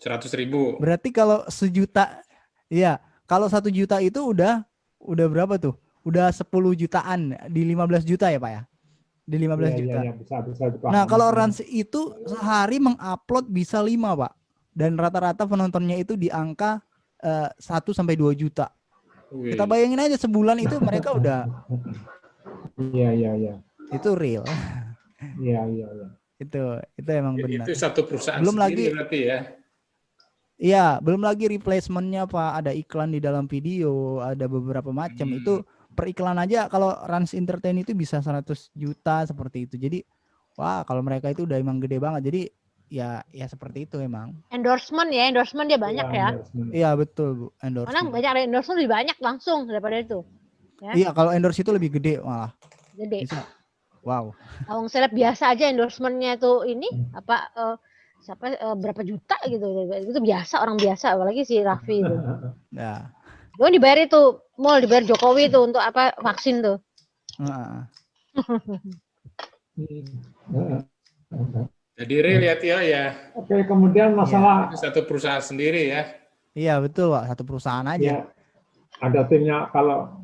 100.000. Berarti kalau 1 juta, iya, kalau 1 juta itu udah berapa tuh? Udah 10 jutaan di 15 juta ya Pak ya? Di 15 juta. Iya, bisa. Nah, kalau Rans itu sehari mengupload bisa 5 Pak. Dan rata-rata penontonnya itu di angka 1 sampai 2 juta. Kita bayangin aja sebulan itu mereka udah. Iya. Itu real. Iya. Itu emang benar. Itu satu perusahaan belum sendiri lagi, berarti ya. Iya, belum lagi replacementnya Pak, ada iklan di dalam video, ada beberapa macam. Itu per iklan aja kalau Rans Entertain itu bisa 100 juta seperti itu. Jadi, wah kalau mereka itu udah emang gede banget. Jadi ya seperti itu emang. Endorsement dia banyak ya. Iya betul Bu, endorsement. Mana banyak endorsement lebih banyak langsung daripada itu. Ya? Iya, kalau endorse itu lebih gede malah. Gede. Bisa. Wow. Awang seleb biasa aja endorsementnya tuh ini berapa juta gitu. Itu biasa, orang biasa, apalagi si Raffi itu. Ya. Dia dibayar itu, dibayar Jokowi tuh untuk apa vaksin tuh. Jadi real ya Tio ya. Oke, kemudian masalah satu perusahaan sendiri ya. Iya betul Pak, satu perusahaan aja. Ya, ada timnya, kalau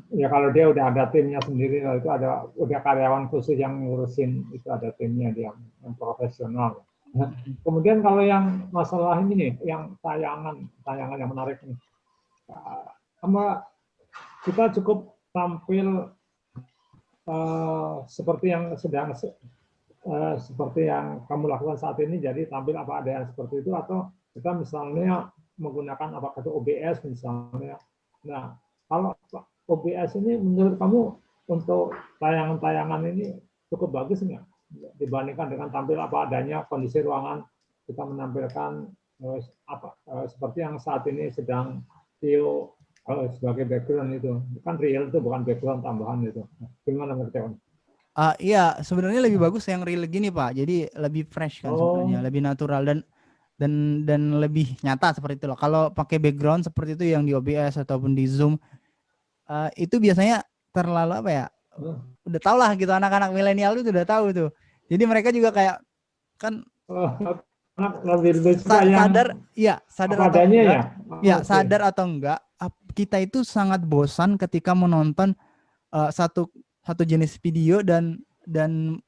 dia udah ada timnya sendiri, itu udah karyawan khusus yang ngurusin, itu ada timnya dia yang profesional. Nah, kemudian kalau yang masalah ini nih, yang tayangan yang menarik nih, kita cukup tampil seperti yang seperti yang kamu lakukan saat ini, jadi tampil apa adanya seperti itu, atau kita misalnya menggunakan apakah itu OBS misalnya. Nah, kalau OBS ini menurut kamu untuk tayangan-tayangan ini cukup bagus nggak dibandingkan dengan tampil apa adanya, kondisi ruangan kita menampilkan seperti yang saat ini sedang Tio sebagai background itu kan real itu bukan background tambahan itu. Gimana menurut Tio? Iya, sebenarnya lebih bagus yang real gini Pak. Jadi lebih fresh kan sebenarnya, lebih natural dan lebih nyata seperti itu loh. Kalau pakai background seperti itu yang di OBS ataupun di Zoom, itu biasanya terlalu apa ya? Udah tau lah gitu, anak-anak milenial itu udah tahu tuh. Jadi mereka juga kayak kan sadar atau enggak, ya. Ya, sadar atau enggak, kita itu sangat bosan ketika menonton satu jenis video dan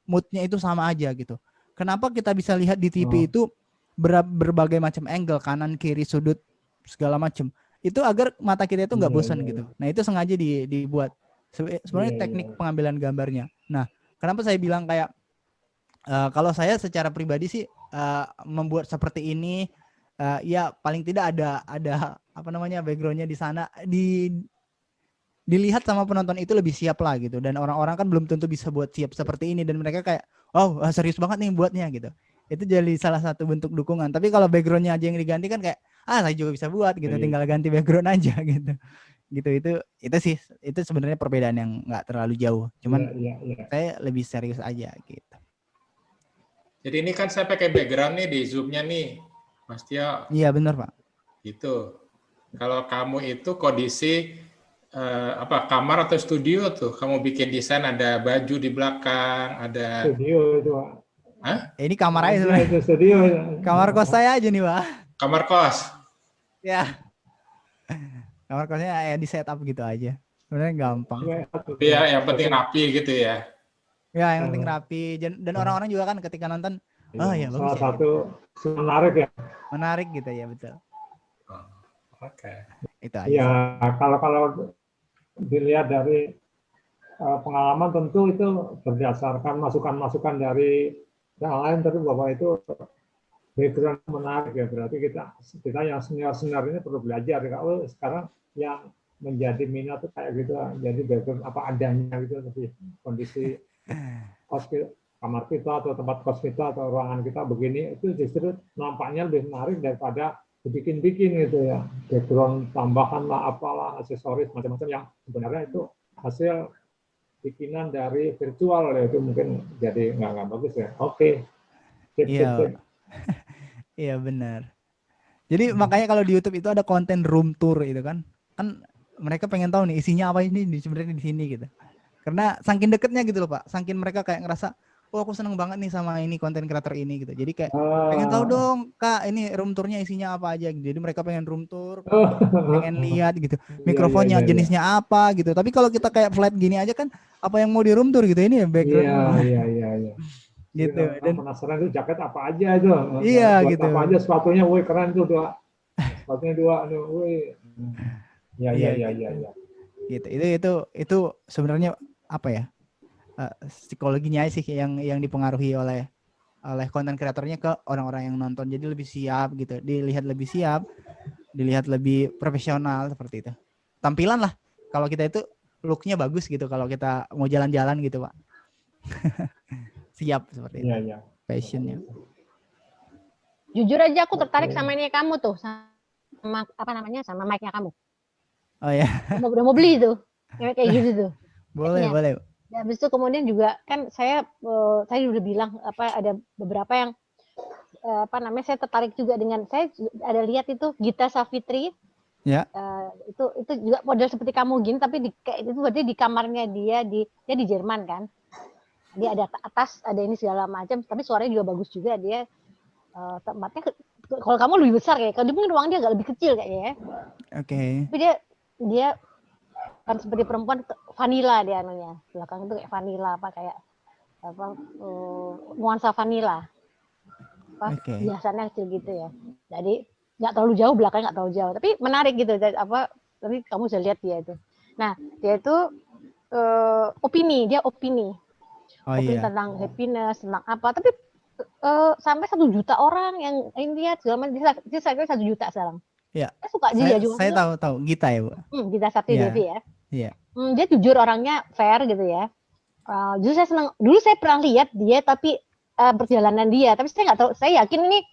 moodnya itu sama aja gitu. Kenapa kita bisa lihat di TV itu berbagai macam angle, kanan, kiri, sudut, segala macam. Itu agar mata kita itu nggak bosan gitu. Nah itu sengaja dibuat. Sebenarnya teknik pengambilan gambarnya. Nah kenapa saya bilang kayak kalau saya secara pribadi sih membuat seperti ini, ya paling tidak ada apa namanya backgroundnya di sana dilihat sama penonton itu lebih siap lah gitu, dan orang-orang kan belum tentu bisa buat siap seperti ini dan mereka kayak serius banget nih buatnya gitu. Itu jadi salah satu bentuk dukungan. Tapi kalau backgroundnya aja yang diganti kan kayak saya juga bisa buat gitu, tinggal ganti background aja gitu. Itu sih, itu sebenarnya perbedaan yang nggak terlalu jauh, cuman saya lebih serius aja gitu. Jadi ini kan saya pakai background nih di Zoom-nya nih, Mas Tio. Iya benar Pak. Gitu. Kalau kamu itu kondisi kamar atau studio tuh, kamu bikin desain ada baju di belakang, ada studio itu Pak. Hah? Ini kamar aja sebenarnya. Itu studio. Kamar kos saya aja nih Pak. Kamar kos. Ya. Kamar kosnya ya di setup gitu aja. Sebenarnya gampang. Iya, yang penting rapi gitu ya. Ya, yang penting rapi. Dan orang-orang juga kan ketika nonton, ya bagus. Salah satu menarik ya. Menarik gitu ya, betul. Oke. Itu aja. Ya, kalau dilihat dari pengalaman tentu itu berdasarkan masukan-masukan dari yang lain, tapi Bapak itu background menarik ya, berarti kita yang senior ini perlu belajar. Kalau sekarang yang menjadi minat tuh kayak gitu, jadi background apa adanya gitu, lebih kondisi kamar kita atau tempat kos kita atau ruangan kita begini, itu justru nampaknya lebih menarik daripada dibikin-bikin gitu ya, background tambahan lah, apalah, aksesoris macam-macam yang sebenarnya itu hasil bikinan dari virtual ya, itu mungkin jadi nggak bagus ya. Oke. Iya. Iya benar. Jadi makanya kalau di YouTube itu ada konten room tour itu kan mereka pengen tahu nih isinya apa ini sebenarnya di sini gitu. Karena saking deketnya gitu loh Pak, saking mereka kayak ngerasa aku seneng banget nih sama ini konten kreator ini gitu. Jadi kayak pengen tahu dong Kak, ini room tournya isinya apa aja gitu. Jadi mereka pengen room tour, pengen lihat gitu. Mikrofonnya jenisnya apa gitu. Tapi kalau kita kayak flat gini aja kan, apa yang mau di room tour gitu, ini background. Iya. Gitu. Dan penasaran itu jaket apa aja itu. Iya gitu. Apa aja sepatunya, woi keren tuh sepatunya 2, woi. Iya. Gitu. Itu sebenarnya apa ya? Psikologinya sih yang dipengaruhi oleh konten kreatornya ke orang-orang yang nonton, jadi lebih siap gitu, dilihat lebih siap, dilihat lebih profesional seperti itu. Tampilan lah, kalau kita itu looknya bagus gitu, kalau kita mau jalan-jalan gitu Pak. Siap seperti itu. Iya. Passionnya. Jujur aja aku tertarik sama ini kamu tuh, sama apa namanya, sama mic-nya kamu. Oh ya. Udah mau beli tuh, kayak gitu tuh. Boleh. Dan habis itu kemudian juga kan saya udah bilang ada beberapa yang saya tertarik juga dengan, saya ada lihat itu Gita Savitri. Ya. Itu juga model seperti kamu gini, tapi itu berarti di kamarnya dia di Jerman kan. Dia ada atas, ada ini segala macam, tapi suaranya juga bagus juga dia. Tempatnya kalau kamu lebih besar kayak, kalau mungkin ruang dia agak lebih kecil kayaknya ya. Oke. Tapi dia kan seperti perempuan vanilla dia anunya, belakang itu kayak vanilla nuansa vanilla. Biasanya kecil gitu ya. Jadi nggak terlalu jauh, belakangnya nggak terlalu jauh, tapi menarik gitu. Tapi kamu bisa lihat dia itu. Nah dia itu opini tentang happiness, tentang apa. Tapi sampai 1 juta orang yang ini lihat segala macam. Dia saya kira 1 juta sekarang. Ya. Saya suka dia juga. Saya tahu Gita ya Bu. Gita Sakti Devi ya. Iya. Dia jujur orangnya, fair gitu ya. Justru saya senang. Dulu saya pernah lihat dia tapi perjalanan dia, tapi saya nggak tahu. Saya yakin ini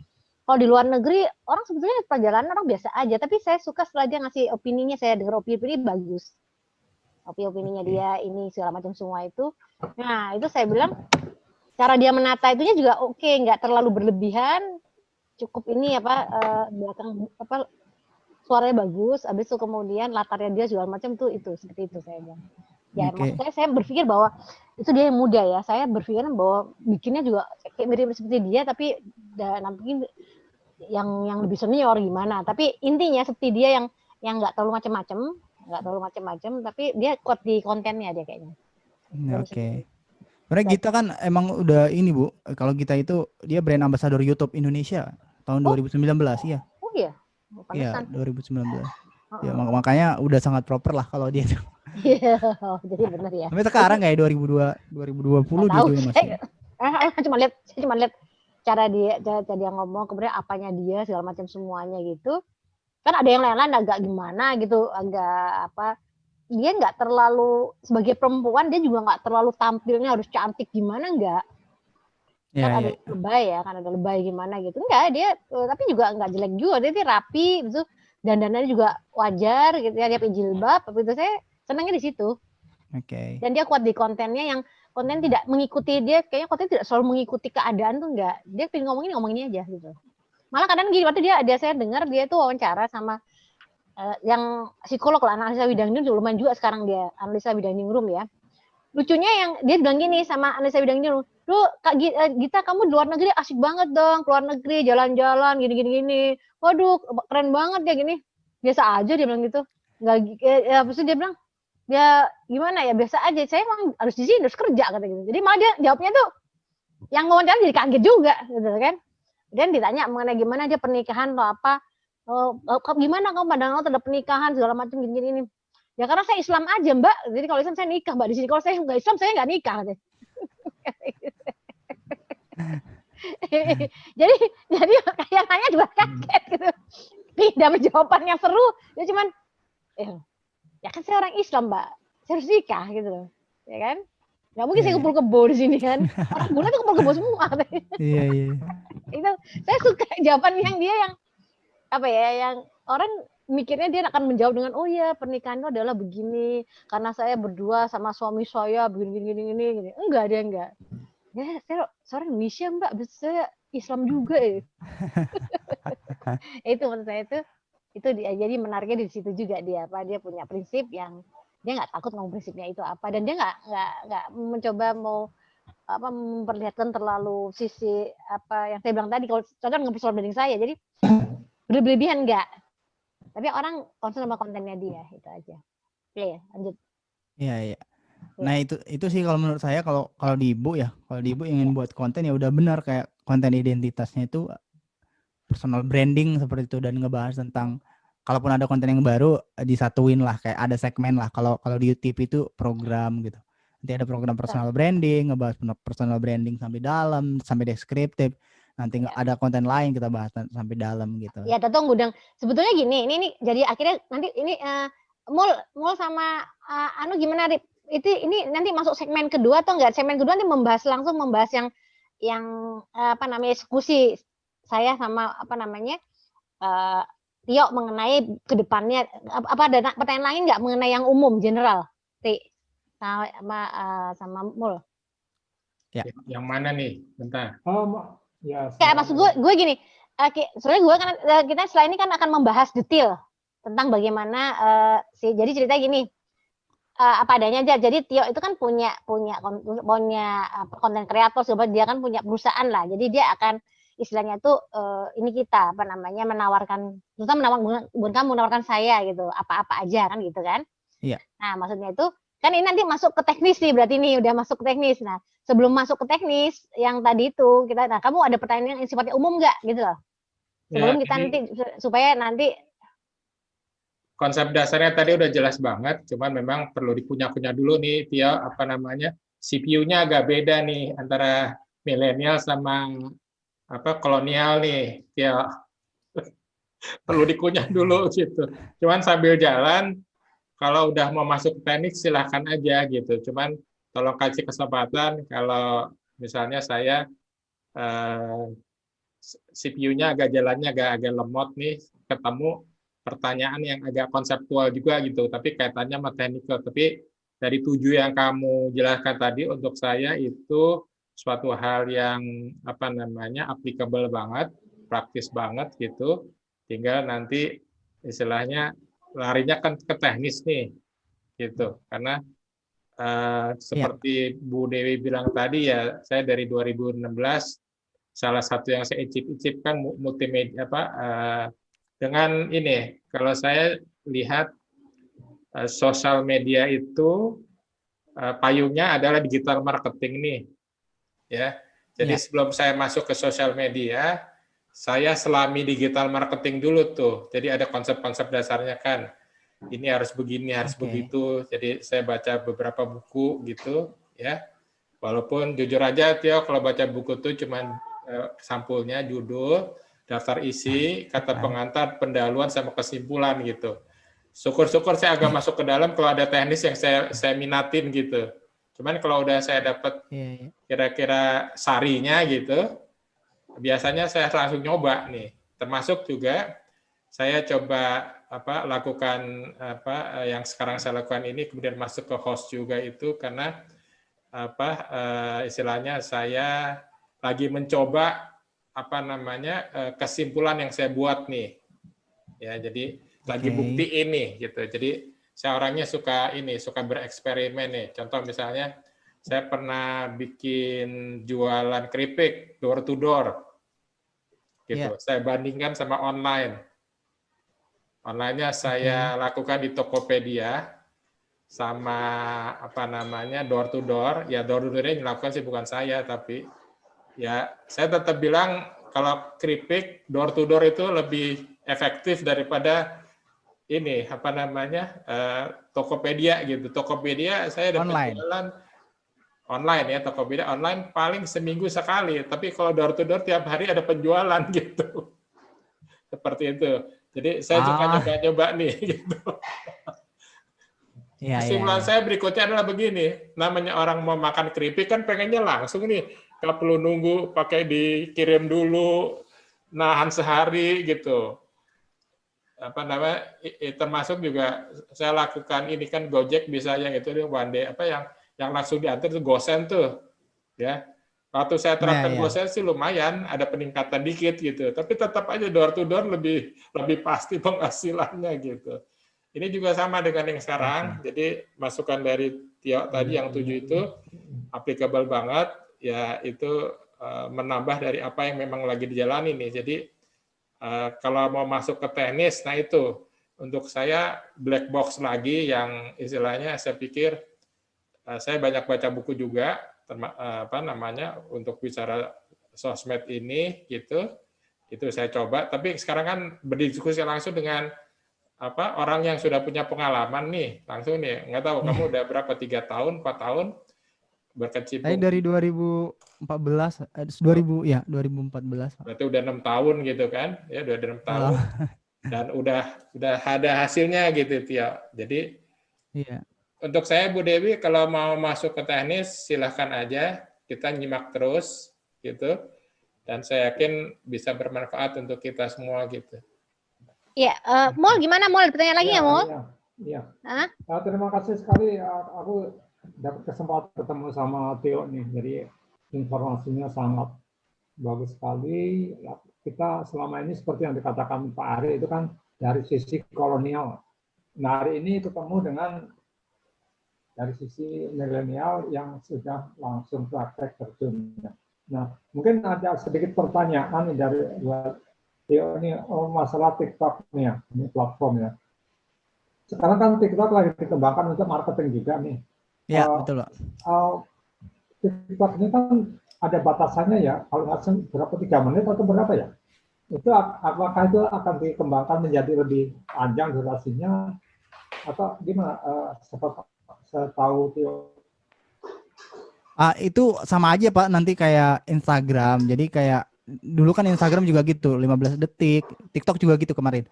Kalau di luar negeri orang sebetulnya perjalanan orang biasa aja, tapi saya suka setelah dia ngasih opininya, saya dengar opini bagus. Opininya Oke. dia ini segala macam semua itu. Nah, itu saya bilang cara dia menata itunya juga oke, nggak terlalu berlebihan, cukup ini belakang suaranya bagus, habis itu kemudian latarnya dia segala macam itu seperti itu saya bilang. Ya Oke. maksud saya berpikir bahwa itu dia yang muda ya, saya berpikir bahwa bikinnya juga kayak mirip seperti dia, tapi nanti yang lebih senior gimana, tapi intinya seperti dia yang nggak terlalu macam-macam, tapi dia kuat di kontennya dia kayaknya. Oke. Karena Gita kan emang udah ini Bu, kalau Gita itu dia brand ambassador YouTube Indonesia tahun 2019 ya. Oh iya. Iya, Pantesan. 2019. Ya makanya udah sangat proper lah kalau dia. Iya, jadi benar ya. Sampai sekarang kayak 2020 gitu ya masih. Saya cuma lihat cara dia ngomong, kemudian apanya dia segala macam semuanya gitu. Kan ada yang lain-lain agak gimana gitu, agak dia nggak terlalu, sebagai perempuan dia juga nggak terlalu tampilnya harus cantik gimana, nggak. Kan ada lebay ya, kan ada lebay gimana gitu. Enggak, dia tapi juga nggak jelek juga, dia rapi gitu, dandanannya juga wajar gitu ya, dia pakai jilbab, tapi itu saya senangnya di situ. Oke. Dan dia kuat di kontennya, yang konten tidak mengikuti dia, kayaknya konten tidak selalu mengikuti keadaan tuh enggak. Dia pengen ngomongin aja gitu. Malah kadang gini, waktu saya dengar dia tuh wawancara sama yang psikolog lah, Analisa Widangdingrum, lumayan juga sekarang dia, Analisa Widangdingrum ya. Lucunya yang dia bilang gini sama Analisa Widangdingrum, "Duh, Kak Gita, kamu di luar negeri asik banget dong, keluar negeri, jalan-jalan, gini. Waduh, keren banget ya gini." Biasa aja dia bilang gitu. Maksudnya dia bilang, ya gimana ya, biasa aja, saya emang harus di sini, harus kerja, kata gitu. Jadi malah dia jawabnya tuh, yang wawancara jadi kaget juga, gitu kan. Dan ditanya mengenai gimana dia pernikahan atau apa, gimana kamu pandangan terhadap pernikahan segala macam gini. Ya karena saya Islam aja Mbak, jadi kalau Islam saya nikah Mbak di sini, kalau saya nggak Islam saya nggak nikah. jadi yang nanya juga kaget gitu, tidak menjawaban yang seru, dia cuman ya kan saya orang Islam Mbak, saya harus nikah gitu loh, ya kan? Nggak mungkin saya kumpul kebo di sini kan, orang bule tuh kumpul kebo semua. Iya. Itu saya suka jawaban yang dia yang yang orang mikirnya dia akan menjawab dengan, oh ya pernikahan itu adalah begini karena saya berdua sama suami saya begini. Enggak, dia enggak. Ya saya seorang Indonesia Mbak, saya Islam juga ya. Itu menurut saya itu dia, jadi menariknya di situ juga dia punya prinsip yang dia nggak takut ngomong prinsipnya itu apa, dan dia nggak mencoba mau memperlihatkan terlalu sisi yang saya bilang tadi, kalau contoh dengan personal branding saya, jadi berlebihan enggak, tapi orang concern sama kontennya dia, itu aja. Oke, lanjut. Iya. Nah itu sih kalau menurut saya, kalau di Ibu ingin buat konten ya udah benar, kayak konten identitasnya itu personal branding seperti itu, dan ngebahas tentang kalaupun ada konten yang baru disatuin lah, kayak ada segmen lah. Kalau di YouTube itu program gitu. Nanti ada program personal branding, ngebahas personal branding sampai dalam, sampai deskriptif. Nanti ada konten lain kita bahas sampai dalam gitu. Ya, Tetong Gudang. Sebetulnya gini, ini jadi akhirnya nanti ini Mul sama gimana, Rip? Ini nanti masuk segmen kedua atau enggak? Segmen kedua nanti membahas yang diskusi saya sama Tio mengenai kedepannya, ada pertanyaan lain nggak mengenai yang umum general, sama Mul? Ya. Yang mana nih? Bentar. Ya. Kayak maksud gue gini, soalnya gue kan kita setelah ini kan akan membahas detail tentang bagaimana jadi ceritanya gini, apa adanya aja. Jadi Tio itu kan punya konten kreator, sebab dia kan punya perusahaan lah. Jadi dia akan istilahnya tuh ini kita menawarkan, terutama menawarkan saya gitu, apa-apa aja kan gitu kan. Iya. Nah, maksudnya itu kan ini nanti masuk ke teknis nih, berarti ini udah masuk ke teknis. Nah, sebelum masuk ke teknis yang tadi itu kamu ada pertanyaan yang sifatnya umum nggak gitu loh? Sebelum kita nanti, supaya nanti konsep dasarnya tadi udah jelas banget, cuman memang perlu dikunyah-kunyah dulu nih, Tio, CPU-nya agak beda nih antara milenial sama kolonial nih, Tio. Perlu dikunyah dulu gitu. Cuman sambil jalan, kalau udah mau masuk teknik silahkan aja gitu. Cuman tolong kasih kesempatan, kalau misalnya saya CPU-nya agak jalannya agak lemot nih, ketemu pertanyaan yang agak konseptual juga gitu, tapi kaitannya sama technical. Tapi dari 7 yang kamu jelaskan tadi untuk saya itu suatu hal yang applicable banget, praktis banget gitu. Tinggal nanti istilahnya larinya kan ke teknis nih gitu. Karena seperti Bu Dewi bilang tadi ya, saya dari 2016 salah satu yang saya icip-icip kan multimedia dengan ini. Kalau saya lihat sosial media itu payungnya adalah digital marketing nih, ya. Jadi sebelum saya masuk ke sosial media, saya selami digital marketing dulu tuh. Jadi ada konsep-konsep dasarnya kan. Ini harus begini, harus begitu. Jadi saya baca beberapa buku gitu, ya. Walaupun jujur aja, Tio, kalau baca buku tuh cuman sampulnya, judul, daftar isi, kata pengantar, pendahuluan sama kesimpulan gitu. Syukur-syukur saya agak masuk ke dalam kalau ada teknis yang saya minatin gitu. Cuman kalau udah saya dapat kira-kira sarinya gitu, biasanya saya langsung nyoba nih. Termasuk juga saya coba lakukan yang sekarang saya lakukan ini, kemudian masuk ke host juga itu karena istilahnya saya lagi mencoba kesimpulan yang saya buat nih. Ya, jadi lagi bukti ini gitu. Jadi saya orangnya suka bereksperimen nih. Contoh misalnya saya pernah bikin jualan keripik door to door. Gitu. Saya bandingkan sama online. Online-nya saya lakukan di Tokopedia sama door to door. Ya door to door-nya dilakukan sih bukan saya, tapi ya saya tetap bilang kalau keripik door to door itu lebih efektif daripada ini Tokopedia gitu. Tokopedia saya dapat jualan online ya, Tokopedia online paling seminggu sekali, tapi kalau door to door tiap hari ada penjualan gitu. Seperti itu. Jadi saya suka nyoba-nyoba nih gitu. Kesimpulan saya berikutnya adalah begini, namanya orang mau makan keripik kan pengennya langsung nih, nggak perlu nunggu pakai dikirim dulu, nahan sehari gitu. Termasuk juga saya lakukan ini kan Gojek bisa yang itu one day yang langsung diantar itu Gosen tuh, ya. Waktu saya terapkan Gosen sih lumayan ada peningkatan dikit gitu, tapi tetap aja door to door lebih pasti penghasilannya gitu. Ini juga sama dengan yang sekarang. Jadi masukan dari Tio tadi yang 7 itu applicable banget, ya itu menambah dari apa yang memang lagi dijalani nih. Jadi kalau mau masuk ke teknis, nah itu untuk saya black box lagi yang istilahnya saya pikir saya banyak baca buku juga untuk bicara sosmed ini gitu. Itu saya coba, tapi sekarang kan berdiskusi langsung dengan orang yang sudah punya pengalaman nih, langsung nih, nggak tahu kamu udah berapa, 3 tahun, 4 tahun berkecimpung. Saya dari 2014, 2014. Berarti udah 6 tahun gitu kan, ya udah 6 tahun, dan udah ada hasilnya gitu, Tio. Jadi untuk saya Bu Dewi, kalau mau masuk ke teknis silahkan aja, kita nyimak terus gitu, dan saya yakin bisa bermanfaat untuk kita semua gitu. Iya, Mol gimana Mol? Pertanyaan lagi ya Mol? Iya. Terima kasih sekali, aku dapat kesempatan ketemu sama Tio nih, jadi informasinya sangat bagus sekali. Kita selama ini seperti yang dikatakan Pak Ari itu kan dari sisi kolonial. Nah hari ini ketemu dengan dari sisi milenial yang sudah langsung praktek terjun. Nah mungkin ada sedikit pertanyaan dari buat Tio ini masalah TikTok nih ya, ini platform ya. Sekarang kan TikTok lagi dikembangkan untuk marketing juga nih. Iya betul Pak. TikTok ini kan ada batasannya ya, kalau nggak berapa 3 menit atau berapa ya? Itu apakah itu akan dikembangkan menjadi lebih panjang durasinya atau gimana? Setahu Tio. Itu sama aja Pak, nanti kayak Instagram. Jadi kayak dulu kan Instagram juga gitu, 15 detik. TikTok juga gitu kemarin.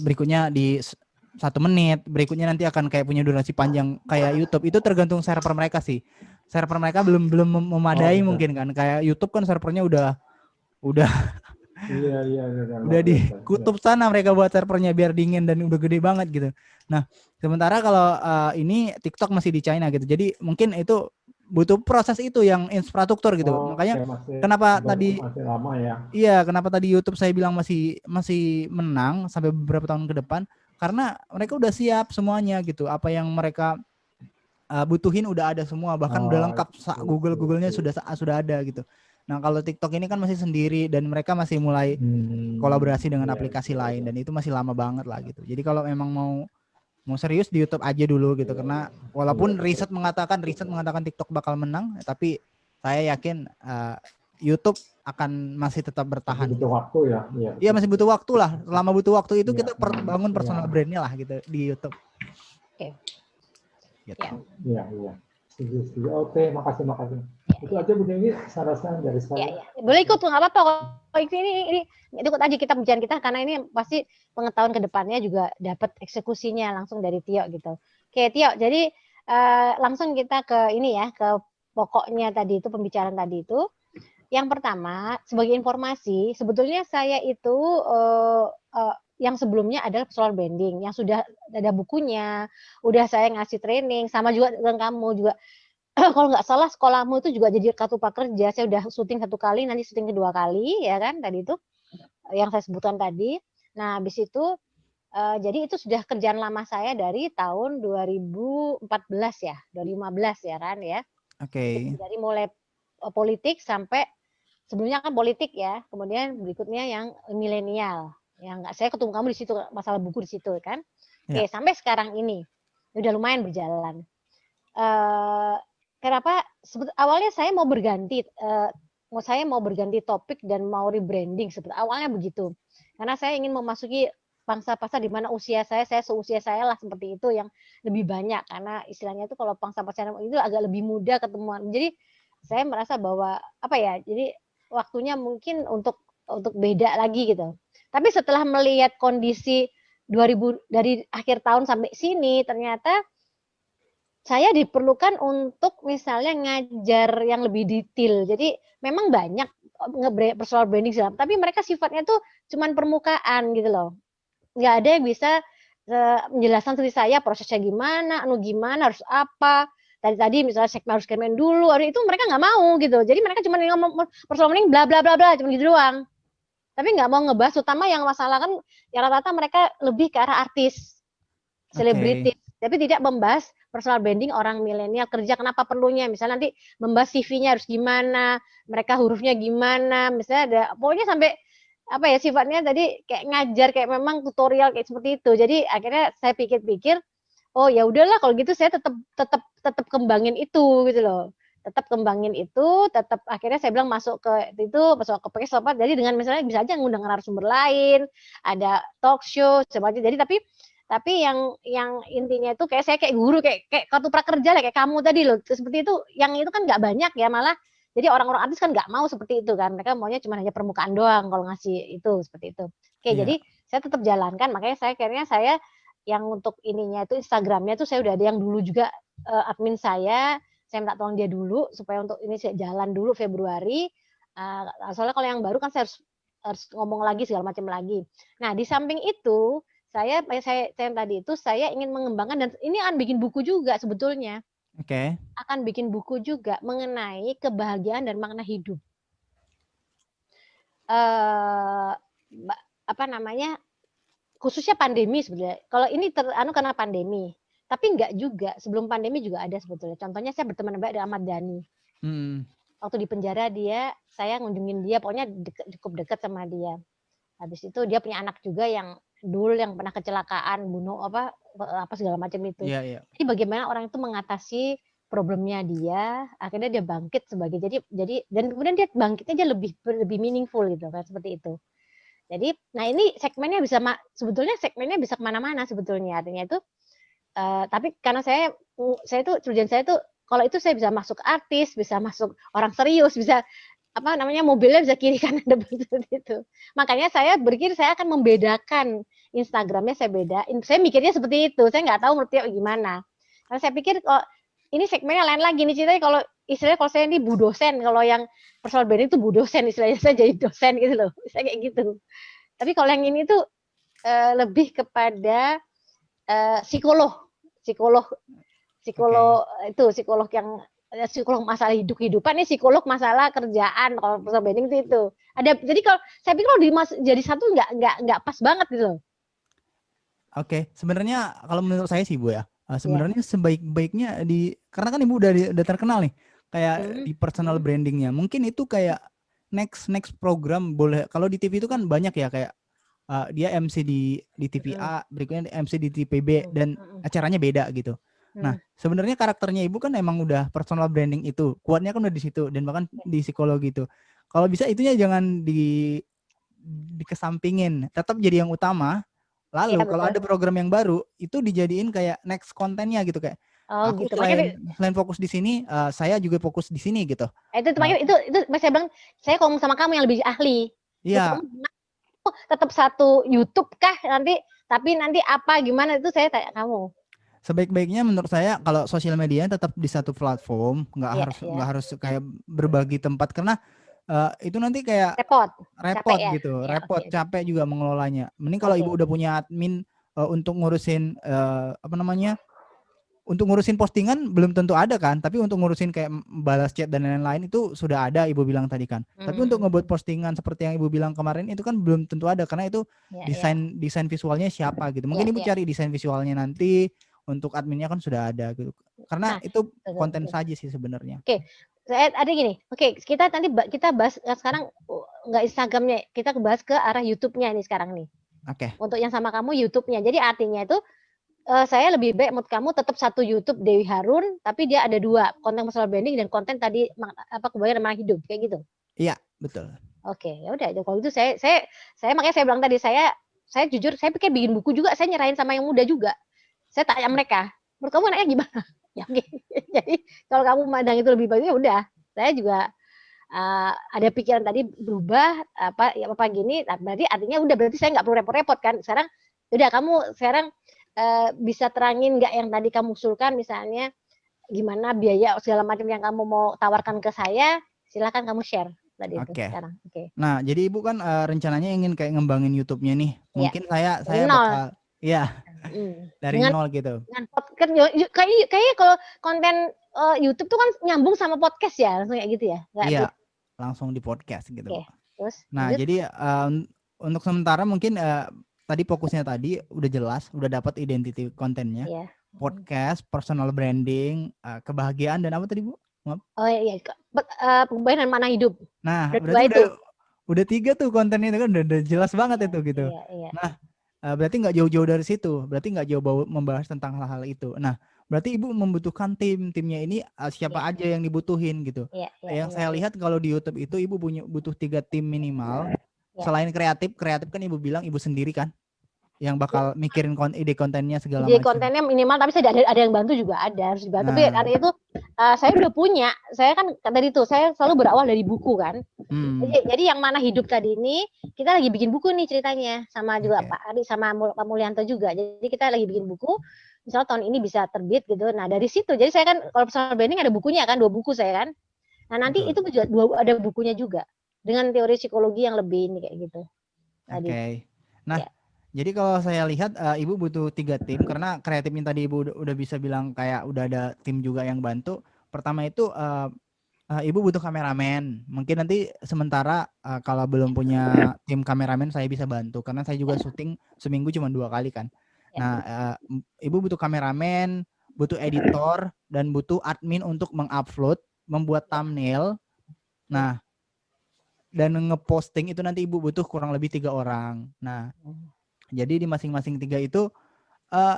Berikutnya di 1 menit, berikutnya nanti akan kayak punya durasi panjang kayak YouTube. Itu tergantung server mereka sih. Server mereka belum memadai mungkin kan. Kayak YouTube kan servernya udah Iya, Udah di kutub sana mereka buat servernya biar dingin dan udah gede banget gitu. Nah, sementara kalau ini TikTok masih di China gitu. Jadi mungkin itu butuh proses itu yang infrastruktur gitu. Makanya kenapa tadi masih lama ya. iya, kenapa tadi YouTube saya bilang masih menang sampai beberapa tahun ke depan karena mereka udah siap semuanya gitu. Apa yang mereka butuhin udah ada semua, bahkan udah lengkap. Google-nya sudah ada gitu. Nah, kalau TikTok ini kan masih sendiri dan mereka masih mulai kolaborasi dengan aplikasi lain dan itu masih lama banget lah gitu. Jadi kalau memang mau serius di YouTube aja dulu gitu, karena walaupun riset mengatakan TikTok bakal menang, tapi saya yakin YouTube akan masih tetap bertahan. Masih butuh waktu ya. Iya, masih butuh waktu lah. Selama butuh waktu itu kita bangun personal brandnya lah gitu di YouTube. Oke. Gitu. Iya. Setuju. Oke, makasih. Itu aja Bu Dewi, saran dari saya. Ya. Boleh ikut, nggak apa-apa. Kalau ini ikut aja kita pembicaraan kita, karena ini pasti pengetahuan kedepannya juga dapat eksekusinya langsung dari Tio gitu. Oke, Tio, jadi langsung kita ke ini ya, ke pokoknya tadi itu, pembicaraan tadi itu. Yang pertama, sebagai informasi, sebetulnya saya itu yang sebelumnya adalah personal branding, yang sudah ada bukunya, udah saya ngasih training, sama juga dengan kamu juga. Kalau nggak salah sekolahmu itu juga jadi kartu prakerja, saya udah syuting 1 kali, nanti syuting kedua kali, ya kan, tadi itu, yang saya sebutkan tadi. Nah, habis itu, jadi itu sudah kerjaan lama saya dari tahun 2014 ya, 2015 ya kan ya. Oke. Dari mulai politik sampai, sebelumnya kan politik ya, kemudian berikutnya yang milenial. Yang saya ketemu kamu di situ, masalah buku di situ kan. Oke, sampai sekarang ini udah lumayan berjalan. Kenapa? Awalnya saya mau berganti, topik dan mau rebranding. Awalnya begitu, karena saya ingin memasuki pangsa pasar di mana usia saya seusia saya lah seperti itu, yang lebih banyak, karena istilahnya itu kalau pangsa pasar itu agak lebih mudah ketemuan. Jadi saya merasa bahwa apa ya, jadi waktunya mungkin untuk beda lagi gitu. Tapi setelah melihat kondisi 2000 dari akhir tahun sampai sini, ternyata saya diperlukan untuk misalnya ngajar yang lebih detail. Jadi memang banyak personal branding segala, tapi mereka sifatnya tuh cuman permukaan gitu loh. Nggak ada yang bisa menjelaskan seperti saya prosesnya gimana, harus apa. Tadi misalnya harus segmen dulu, itu mereka nggak mau gitu. Jadi mereka cuma ngomong personal branding bla bla bla bla, cuma gitu doang. Tapi nggak mau ngebahas, utama yang masalah kan ya rata-rata mereka lebih ke arah artis, selebriti, tapi tidak membahas personal branding orang milenial kerja, kenapa perlunya, misalnya nanti membahas CV-nya harus gimana, mereka hurufnya gimana, misalnya ada, pokoknya sampai apa ya sifatnya tadi kayak ngajar, kayak memang tutorial kayak seperti itu. Jadi akhirnya saya pikir-pikir, oh ya udahlah kalau gitu saya tetap kembangin itu gitu loh. Tetap kembangin itu, tetap akhirnya saya bilang masuk ke podcast apa, jadi dengan misalnya bisa aja ngundang narasumber lain, ada talk show seperti. Jadi tapi yang intinya itu kayak saya kayak guru, kayak kartu prakerja lah, kayak kamu tadi loh, seperti itu. Yang itu kan nggak banyak ya, malah jadi orang-orang artis kan nggak mau seperti itu kan, mereka maunya cuma hanya permukaan doang kalau ngasih itu, seperti itu. Oke, jadi saya tetap jalankan, makanya akhirnya saya yang untuk ininya itu Instagramnya tuh saya udah ada yang dulu juga admin saya minta tolong dia dulu supaya untuk ini saya jalan dulu Februari. Soalnya kalau yang baru kan saya harus ngomong lagi segala macam lagi. Nah, di samping itu saya yang tadi itu saya ingin mengembangkan, dan ini akan bikin buku juga sebetulnya. Oke. Akan bikin buku juga mengenai kebahagiaan dan makna hidup. Apa namanya? Khususnya pandemi sebetulnya. Kalau ini karena pandemi. Tapi enggak juga, sebelum pandemi juga ada sebetulnya. Contohnya saya berteman baik dengan Ahmad Dhani. Waktu di penjara saya ngunjungin dia, pokoknya cukup dekat sama dia. Habis itu dia punya anak juga yang dulu yang pernah kecelakaan, bunuh apa segala macam itu. Jadi bagaimana orang itu mengatasi problemnya dia, akhirnya dia bangkit sebagai jadi dan kemudian dia bangkitnya dia lebih meaningful gitu kan, seperti itu. Jadi, nah ini sebetulnya segmennya bisa kemana-mana sebetulnya, artinya itu. Tapi karena saya itu tujuan saya itu kalau itu saya bisa masuk artis, bisa masuk orang serius, bisa apa namanya mobilnya bisa kiri kanan depan seperti itu. Makanya saya berpikir saya akan membedakan Instagramnya, saya bedain. Saya mikirnya seperti itu. Saya nggak tahu menurut dia gimana. Karena saya pikir kalau ini segmennya lain lagi nih ceritanya, kalau istilahnya kalau saya ini bu dosen, kalau yang personal branding itu bu dosen istilahnya, saya jadi dosen gitu loh, saya kayak gitu. Tapi kalau yang ini tuh lebih kepada psikolog itu psikolog yang psikolog masalah hidup-hidupan, ini psikolog masalah kerjaan. Kalau personal branding itu ada. Jadi kalau saya pikir kalau jadi satu nggak pas banget gitu loh. Oke, sebenarnya kalau menurut saya sih Bu ya, sebenarnya sebaik-baiknya karena kan Ibu udah terkenal nih, kayak di personal brandingnya. Mungkin itu kayak next program boleh. Kalau di TV itu kan banyak ya kayak dia MC di TV A, berikutnya MC di TV B, dan acaranya beda gitu. Nah, sebenarnya karakternya Ibu kan emang udah personal branding itu, kuatnya kan udah di situ, dan bahkan di psikologi itu. Kalau bisa itunya jangan dikesampingin, tetap jadi yang utama. Lalu kalau ada program yang baru itu dijadiin kayak next kontennya gitu, kayak aku gitu. selain fokus di sini, saya juga fokus di sini gitu. Itu saya bilang, saya ngomong sama kamu yang lebih ahli. Iya. Tetap satu YouTube kah nanti, tapi nanti apa gimana itu saya tanya kamu. Sebaik-baiknya menurut saya kalau sosial media tetap di satu platform, nggak harus kayak berbagi tempat, karena itu nanti kayak repot capek gitu, capek juga mengelolanya. Mending kalau Ibu udah punya admin untuk ngurusin untuk ngurusin postingan belum tentu ada kan, tapi untuk ngurusin kayak balas chat dan lain-lain itu sudah ada, Ibu bilang tadi kan. Tapi untuk ngebuat postingan seperti yang Ibu bilang kemarin itu kan belum tentu ada, karena itu desain visualnya siapa gitu. Mungkin Ibu cari desain visualnya nanti, untuk adminnya kan sudah ada gitu. Karena itu konten saja sih sebenarnya. Oke. Saya ada gini. Oke, kita bahas sekarang nggak Instagramnya, kita bahas ke arah YouTube-nya ini sekarang nih. Oke. Untuk yang sama kamu YouTube-nya. Jadi artinya itu saya lebih baik menurut kamu tetap satu YouTube Dewi Harun, tapi dia ada dua, konten personal branding dan konten tadi kebayaan mana hidup kayak gitu. Iya, betul. Oke, ya udah kalau itu saya makanya saya bilang tadi saya jujur saya pikir bikin buku juga saya nyerahin sama yang muda juga. Saya tanya mereka, menurut kamu enaknya gimana? Ya oke. Jadi kalau kamu mandang itu lebih bagus ya udah. Saya juga ada pikiran tadi berubah apa gini, berarti artinya udah berarti saya nggak perlu repot-repot kan. Sekarang udah kamu sekarang bisa terangin nggak yang tadi kamu usulkan, misalnya gimana biaya segala macam yang kamu mau tawarkan ke saya, silakan kamu share tadi itu sekarang. Nah, jadi Ibu kan rencananya ingin kayak ngembangin YouTube-nya nih. Mungkin saya bakal dari nol gitu. Kayaknya kalau konten YouTube tuh kan nyambung sama podcast ya, langsung kayak gitu ya. Iya, langsung di podcast gitu. Terus, nah, jadi untuk sementara mungkin tadi fokusnya tadi udah jelas, udah dapat identity kontennya. Podcast, personal branding, kebahagiaan dan apa tadi Bu? Oh iya, kebahagiaan dan mana hidup. Nah, berarti udah 3 tuh kontennya itu kan udah jelas banget itu gitu. Nah, berarti nggak jauh-jauh dari situ, berarti nggak jauh membahas tentang hal-hal itu. Nah, berarti Ibu membutuhkan timnya ini siapa aja yang dibutuhin gitu. Yang saya lihat kalau di YouTube itu Ibu butuh 3 tim minimal. Selain kreatif kan Ibu bilang Ibu sendiri kan yang bakal mikirin ide kontennya segala macam. Ide kontennya minimal, tapi saya ada yang bantu juga, harus dibantu. Tapi artinya itu saya udah punya, saya kan tadi itu saya selalu berawal dari buku kan. Jadi yang mana hidup tadi ini kita lagi bikin buku nih ceritanya, sama juga Pak Ari sama Pak Mulyanto juga. Jadi kita lagi bikin buku, misalnya tahun ini bisa terbit gitu. Nah dari situ, jadi saya kan kalau personal branding ada bukunya kan, 2 buku saya kan. Nah nanti itu ada bukunya juga dengan teori psikologi yang lebih ini kayak gitu. Oke. Nah. Jadi kalau saya lihat Ibu butuh 3 tim, karena kreatifnya tadi Ibu udah bisa bilang kayak udah ada tim juga yang bantu. Pertama itu Ibu butuh kameramen. Mungkin nanti sementara kalau belum punya tim kameramen saya bisa bantu, karena saya juga syuting seminggu cuma 2 kali kan. Nah, Ibu butuh kameramen, butuh editor, dan butuh admin untuk mengupload, membuat thumbnail. Nah, dan ngeposting itu nanti Ibu butuh kurang lebih 3 orang. Nah, jadi di masing-masing 3 itu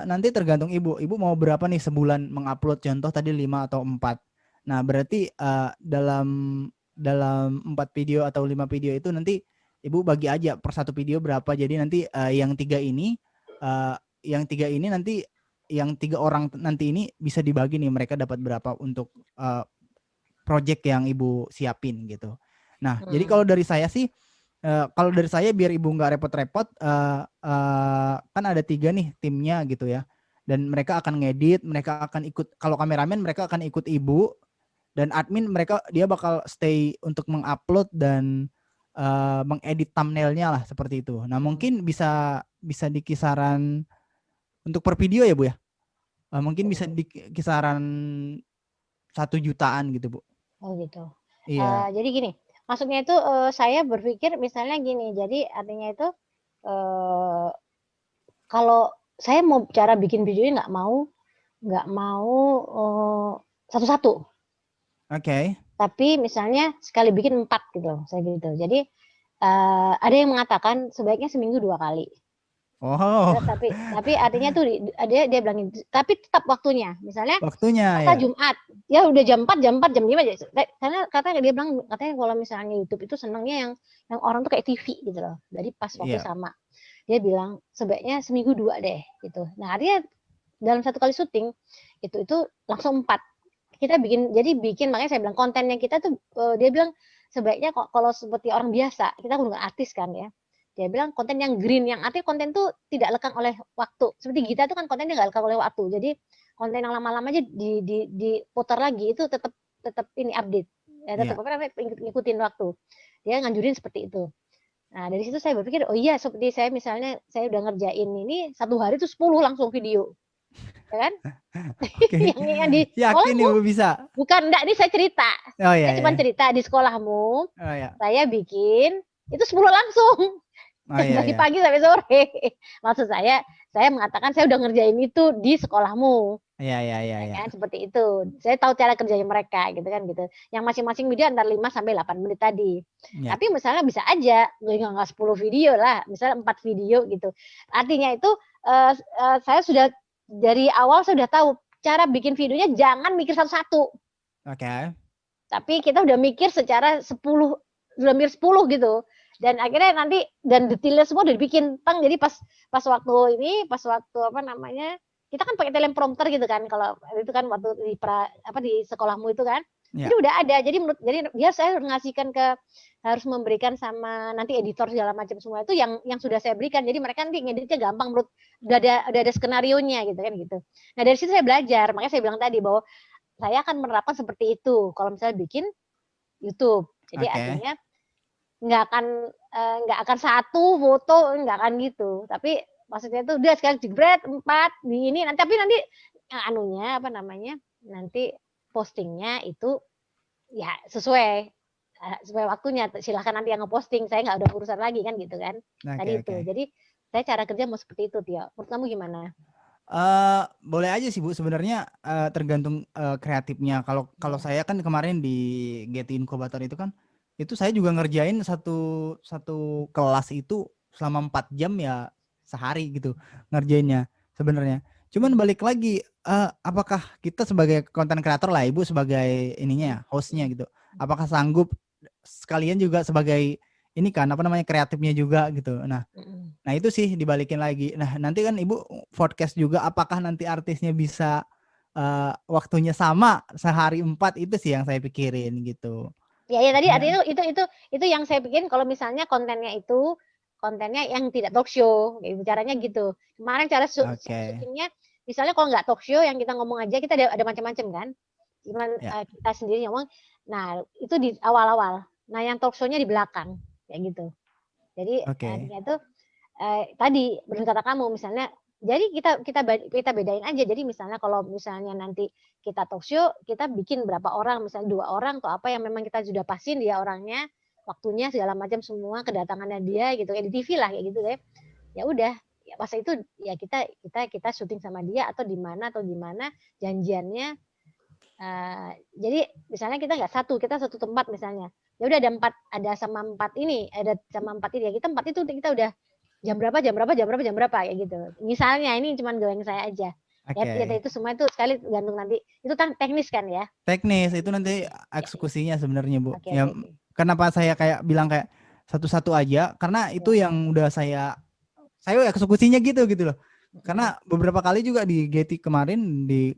nanti tergantung Ibu mau berapa nih sebulan mengupload, contoh tadi 5 atau 4. Nah berarti dalam 4 video atau 5 video itu nanti Ibu bagi aja per satu video berapa. Jadi nanti yang 3 ini nanti yang 3 orang nanti ini bisa dibagi nih, mereka dapat berapa untuk project yang Ibu siapin gitu. Nah jadi kalau dari saya sih, kalau dari saya biar Ibu nggak repot-repot, kan ada 3 nih timnya gitu ya, dan mereka akan ngedit, mereka akan ikut, kalau kameramen mereka akan ikut Ibu, dan admin dia bakal stay untuk mengupload dan mengedit thumbnailnya lah seperti itu. Nah mungkin bisa di kisaran untuk per video ya Bu ya, mungkin bisa di kisaran 1 jutaan gitu Bu. Oh gitu. Iya. Jadi gini, maksudnya itu saya berpikir misalnya gini, jadi artinya itu kalau saya mau cara bikin videonya nggak mau satu-satu. Oke. Tapi misalnya sekali bikin 4 gitu, saya gitu. Jadi ada yang mengatakan sebaiknya seminggu 2 kali. Oh. Tapi artinya tuh dia bilangin, tapi tetap waktunya. Misalnya Waktunya Selasa ya. Jumat, ya udah jam 4, jam 5 aja. Karena katanya dia bilang katanya kalau misalnya YouTube itu senangnya yang orang tuh kayak TV gitu loh. Jadi pas waktu sama. Dia bilang sebaiknya seminggu 2 deh gitu. Nah, artinya dalam 1 kali syuting itu langsung 4. Kita bikin makanya saya bilang kontennya kita tuh dia bilang sebaiknya kalau seperti orang biasa, kita bukan artis kan ya. Dia bilang konten yang green, yang artinya konten tuh tidak lekang oleh waktu. Seperti kita tuh kan kontennya nggak lekang oleh waktu. Jadi konten yang lama-lama aja diputar lagi itu tetap ini update. Ya, tetap ngikutin waktu. Dia nganjurin seperti itu. Nah, dari situ saya berpikir, oh iya seperti saya misalnya saya udah ngerjain ini 1 hari tuh 10 langsung video. Ya kan? Oke. yang di Yakin Ibu bisa? Bukan, enggak, ini saya cerita. Oh iya. Saya cuma cerita di sekolahmu. Oh iya. Saya bikin itu 10 langsung. Dari pagi sampai sore. Maksud saya mengatakan saya udah ngerjain itu di sekolahmu. Iya. Kan seperti itu. Saya tahu cara kerjanya mereka gitu kan gitu. Yang masing-masing video antara 5 sampai 8 menit tadi. Ya. Tapi misalnya bisa aja enggak 10 video lah, misalnya 4 video gitu. Artinya itu saya sudah dari awal sudah tahu cara bikin videonya, jangan mikir satu-satu. Oke. Tapi kita udah mikir secara 10 gitu. Dan akhirnya nanti dan detailnya semua udah dibikin jadi pas waktu apa namanya, kita kan pakai teleprompter gitu kan, kalau itu kan waktu di sekolahmu itu kan. Ya. Jadi udah ada, jadi dia saya ngasihkan harus memberikan sama nanti editor segala macam semua itu yang sudah saya berikan, jadi mereka nanti ngeditnya gampang, udah ada skenarionya gitu kan gitu. Nah dari situ saya belajar, makanya saya bilang tadi bahwa saya akan menerapkan seperti itu kalau misalnya bikin YouTube. Jadi artinya nggak akan satu foto, nggak akan gitu. Tapi maksudnya itu udah sekali jebret 4 di ini nanti, tapi nanti anunya apa namanya, nanti postingnya itu ya sesuai waktunya. Silahkan nanti yang ngeposting, saya nggak ada urusan lagi kan gitu kan. Tadi itu. Jadi saya cara kerja mau seperti itu, Tio. Menurut kamu gimana? Boleh aja sih Bu, sebenarnya tergantung kreatifnya. Kalau saya kan kemarin di Getty Incubator itu kan, itu saya juga ngerjain satu kelas itu selama 4 jam ya sehari gitu ngerjainnya sebenarnya. Cuman balik lagi, apakah kita sebagai konten kreator lah, Ibu sebagai ininya hostnya gitu, apakah sanggup sekalian juga sebagai ini kan apa namanya kreatifnya juga gitu. Nah itu sih dibalikin lagi. Nah nanti kan Ibu podcast juga, apakah nanti artisnya bisa waktunya sama sehari 4, itu sih yang saya pikirin gitu. Ya tadi artinya itu yang saya bikin kalau misalnya kontennya yang tidak talk show, caranya gitu. Kemarin cara syutingnya, misalnya kalau nggak talk show yang kita ngomong aja, kita ada macam-macam kan. Cuman kita sendiri ngomong. Nah itu di awal-awal. Nah yang talk show-nya di belakang, kayak gitu. Jadi artinya itu tadi benar kata kamu, misalnya. Jadi kita bedain aja. Jadi misalnya kalau misalnya nanti kita talk show, kita bikin berapa orang, misalnya 2 orang atau apa yang memang kita sudah pasin dia orangnya, waktunya segala macam semua, kedatangannya dia gitu, kayak di TV lah kayak gitu deh. Ya udah, ya pas itu ya kita syuting sama dia atau di mana janjiannya. Jadi misalnya kita nggak kita satu tempat misalnya. Ya udah ada sama 4 ini, ya kita 4 itu kita udah jam berapa kayak gitu. Misalnya ini cuma goyang saya aja. Ya itu semua itu sekali gantung nanti. Itu kan teknis kan ya? Teknis itu nanti eksekusinya sebenarnya Bu. Kenapa saya kayak bilang kayak satu-satu aja, karena itu yang udah saya eksekusinya gitu loh. Karena beberapa kali juga di Getty kemarin di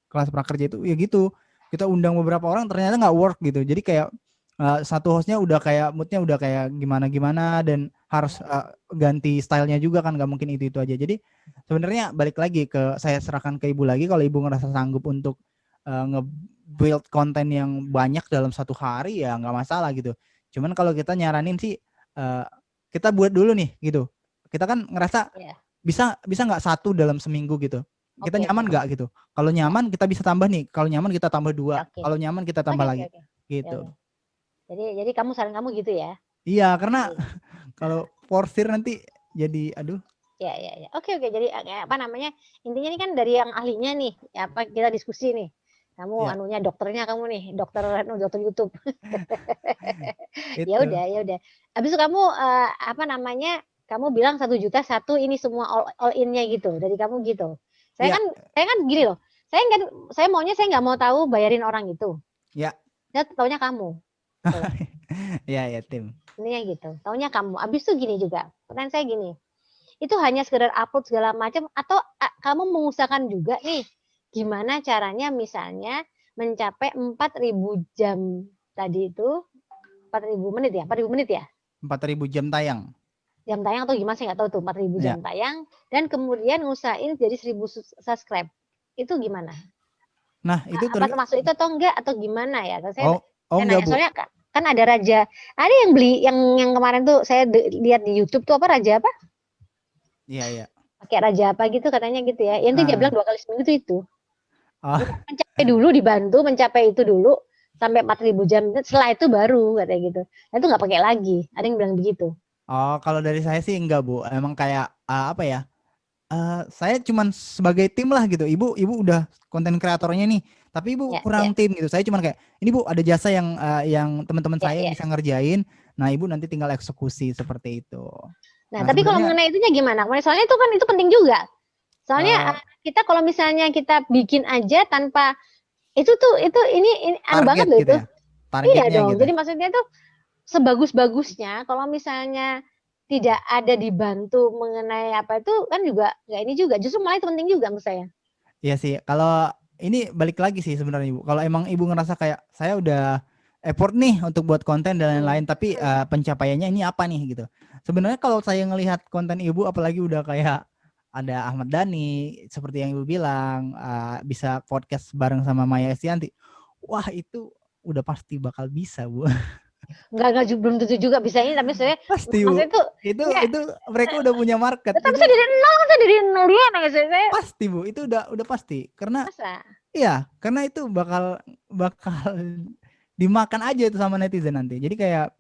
kelas prakerja itu ya gitu. Kita undang beberapa orang ternyata nggak work gitu. Jadi kayak satu hostnya udah kayak moodnya udah kayak gimana dan harus ganti stylenya juga kan, nggak mungkin itu aja. Jadi sebenarnya balik lagi ke saya serahkan ke Ibu lagi, kalau Ibu ngerasa sanggup untuk build konten yang banyak dalam satu hari ya nggak masalah gitu. Cuman kalau kita nyaranin sih kita buat dulu nih gitu. Kita kan ngerasa Iya. bisa nggak satu dalam seminggu gitu. Kita Oke, nyaman oke. nggak gitu. Kalau Ya. nyaman kita bisa tambah nih. Kalau nyaman kita tambah Ya, 2. oke. Kalau nyaman kita Oke, tambah oke, lagi oke. gitu. Ya, ya. Jadi kamu saran kamu gitu ya? Iya, karena Oke. kalau forsir nanti jadi aduh. Ya, ya, ya. Oke, oke. Jadi apa namanya? Intinya ini kan dari yang ahlinya nih. Ya, apa kita diskusi nih. Kamu Ya, anunya dokternya kamu nih, dokter YouTube. Ya itu. udah, ya udah. Habis itu kamu apa namanya? Kamu bilang 1 juta satu ini semua all in-nya gitu. Dari kamu gitu. Ya, Saya kan gini loh. Saya maunya saya nggak mau tahu bayarin orang itu. ya. Saya taunya kamu. Tuh. Ya, ya, tim. Intinya gitu. Taunya kamu. Habis itu gini juga. Pertanyaan saya gini. Itu hanya sekedar upload segala macam atau kamu mengusahakan juga nih gimana caranya misalnya mencapai 4.000 jam tadi itu 4.000 menit ya 4.000 menit ya 4.000 jam tayang. jam tayang atau gimana saya nggak tahu tuh 4.000 Ya. jam tayang dan kemudian ngusahain jadi 1.000 subscribe itu gimana? Nah, itu Apa termasuk itu atau enggak atau gimana ya? Saya enggak, nanya Bu. soalnya kan ada yang beli yang kemarin tuh saya lihat di YouTube tuh apa raja apa? Iya, iya. Pakai raja apa gitu katanya gitu ya. Yang dia bilang 2 kali seminggu itu. Oh, Mencapai dulu dibantu mencapai itu dulu sampai 4.000 jam setelah itu baru katanya gitu. Nah, itu nggak pakai lagi. Ada yang bilang begitu. kalau dari saya sih enggak, Bu. Emang kayak apa ya? Saya cuman sebagai tim lah gitu. Ibu udah konten kreatornya nih, tapi Ibu Ya, kurang ya, tim gitu. Saya cuman kayak, ini Bu ada jasa yang teman-teman ya, saya ya. bisa ngerjain. Nah, Ibu nanti tinggal eksekusi seperti itu. Nah, Nah, tapi kalau sebenarnya mengenai itunya gimana? Soalnya itu kan itu penting juga. Soalnya eh, kita kalau misalnya kita bikin aja tanpa itu ini anu banget target loh gitu itu. ya. Iya Targetnya dong. gitu. Jadi maksudnya itu sebagus-bagusnya kalau misalnya tidak ada dibantu mengenai apa itu kan juga nggak ini juga. Justru malah itu penting juga menurut saya. Iya sih. Kalau ini balik lagi sih sebenarnya Ibu. Kalau emang Ibu ngerasa kayak saya udah effort nih untuk buat konten dan lain-lain, tapi pencapaiannya ini apa nih gitu. Sebenarnya kalau saya ngelihat konten Ibu, apalagi udah kayak ada Ahmad Dhani, seperti yang Ibu bilang, bisa podcast bareng sama Maya Estianti. Wah, itu udah pasti bakal bisa, Bu. Enggak belum tentu juga bisa ini tapi saya Pasti, Bu. maksudnya itu enggak Itu mereka udah punya market. tapi Itu saya dari nol dulu nih saya pasti, Bu. Itu udah pasti. Karena masa iya, karena itu bakal dimakan aja itu sama netizen nanti. Jadi kayak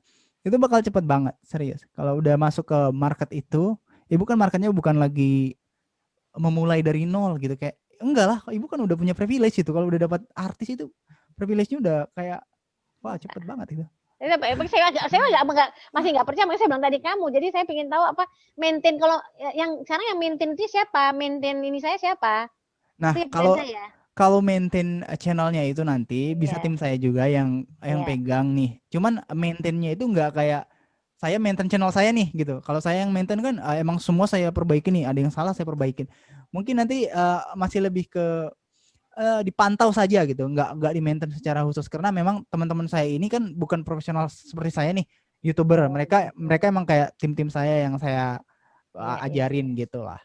itu bakal cepet banget, serius. Kalau udah masuk ke market itu, ibu kan marketnya bukan lagi memulai dari nol gitu kayak enggak lah, ibu kan udah punya privilege itu. Kalau udah dapat artis itu privilege-nya udah kayak wah cepet banget itu. saya masih nggak percaya makanya saya bilang tadi kamu jadi saya ingin tahu apa maintain kalau yang sekarang yang maintain itu siapa maintain ini saya siapa Nah, itu yang saya kalau maintain channelnya itu nanti bisa ya tim saya juga yang ya pegang nih. Cuman maintainnya itu nggak kayak saya maintain channel saya nih gitu. Kalau saya yang maintain kan emang semua saya perbaiki nih. Ada yang salah saya perbaikin. Mungkin nanti masih lebih ke dipantau saja gitu. Nggak di maintain secara khusus karena memang teman-teman saya ini kan bukan profesional seperti saya nih, YouTuber. Mereka emang kayak tim-tim saya yang saya ajarin gitu lah.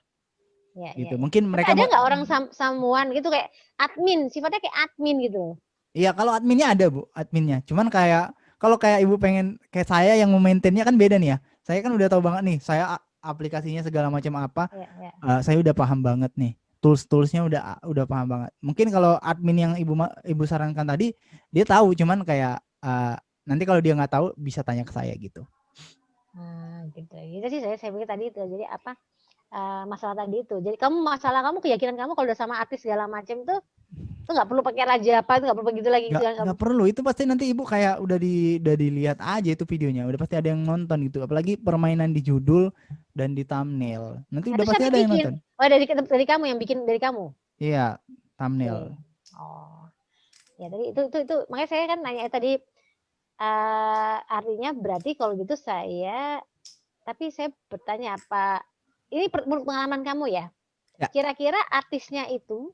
ya Gitu. Mungkin tapi mereka ada nggak orang samuan gitu kayak admin sifatnya kayak admin gitu Iya, kalau adminnya ada, Bu, adminnya. Cuman kayak kalau kayak Ibu pengen kayak saya yang memaintainnya kan beda nih ya. Saya kan udah tahu banget nih, saya aplikasinya segala macam apa, ya saya udah paham banget nih. Tools-toolsnya udah paham banget. Mungkin kalau admin yang Ibu sarankan tadi, dia tahu, cuman kayak nanti kalau dia nggak tahu bisa tanya ke saya gitu. gitu sih saya pikir tadi itu jadi apa masalah tadi itu jadi masalah kamu keyakinan kamu kalau udah sama artis segala macam tuh nggak perlu pakai raja apa itu nggak perlu begitu lagi Nggak perlu, itu pasti nanti Ibu kayak udah dilihat aja itu videonya, udah pasti ada yang nonton gitu. Apalagi permainan di judul dan di thumbnail. Nanti udah terus pasti siapa ada yang bikin nonton. dari kamu yang bikin dari kamu Iya, thumbnail. oh ya tadi itu makanya saya kan nanya tadi artinya berarti kalau gitu tapi saya bertanya apa ini menurut pengalaman kamu ya kira-kira artisnya itu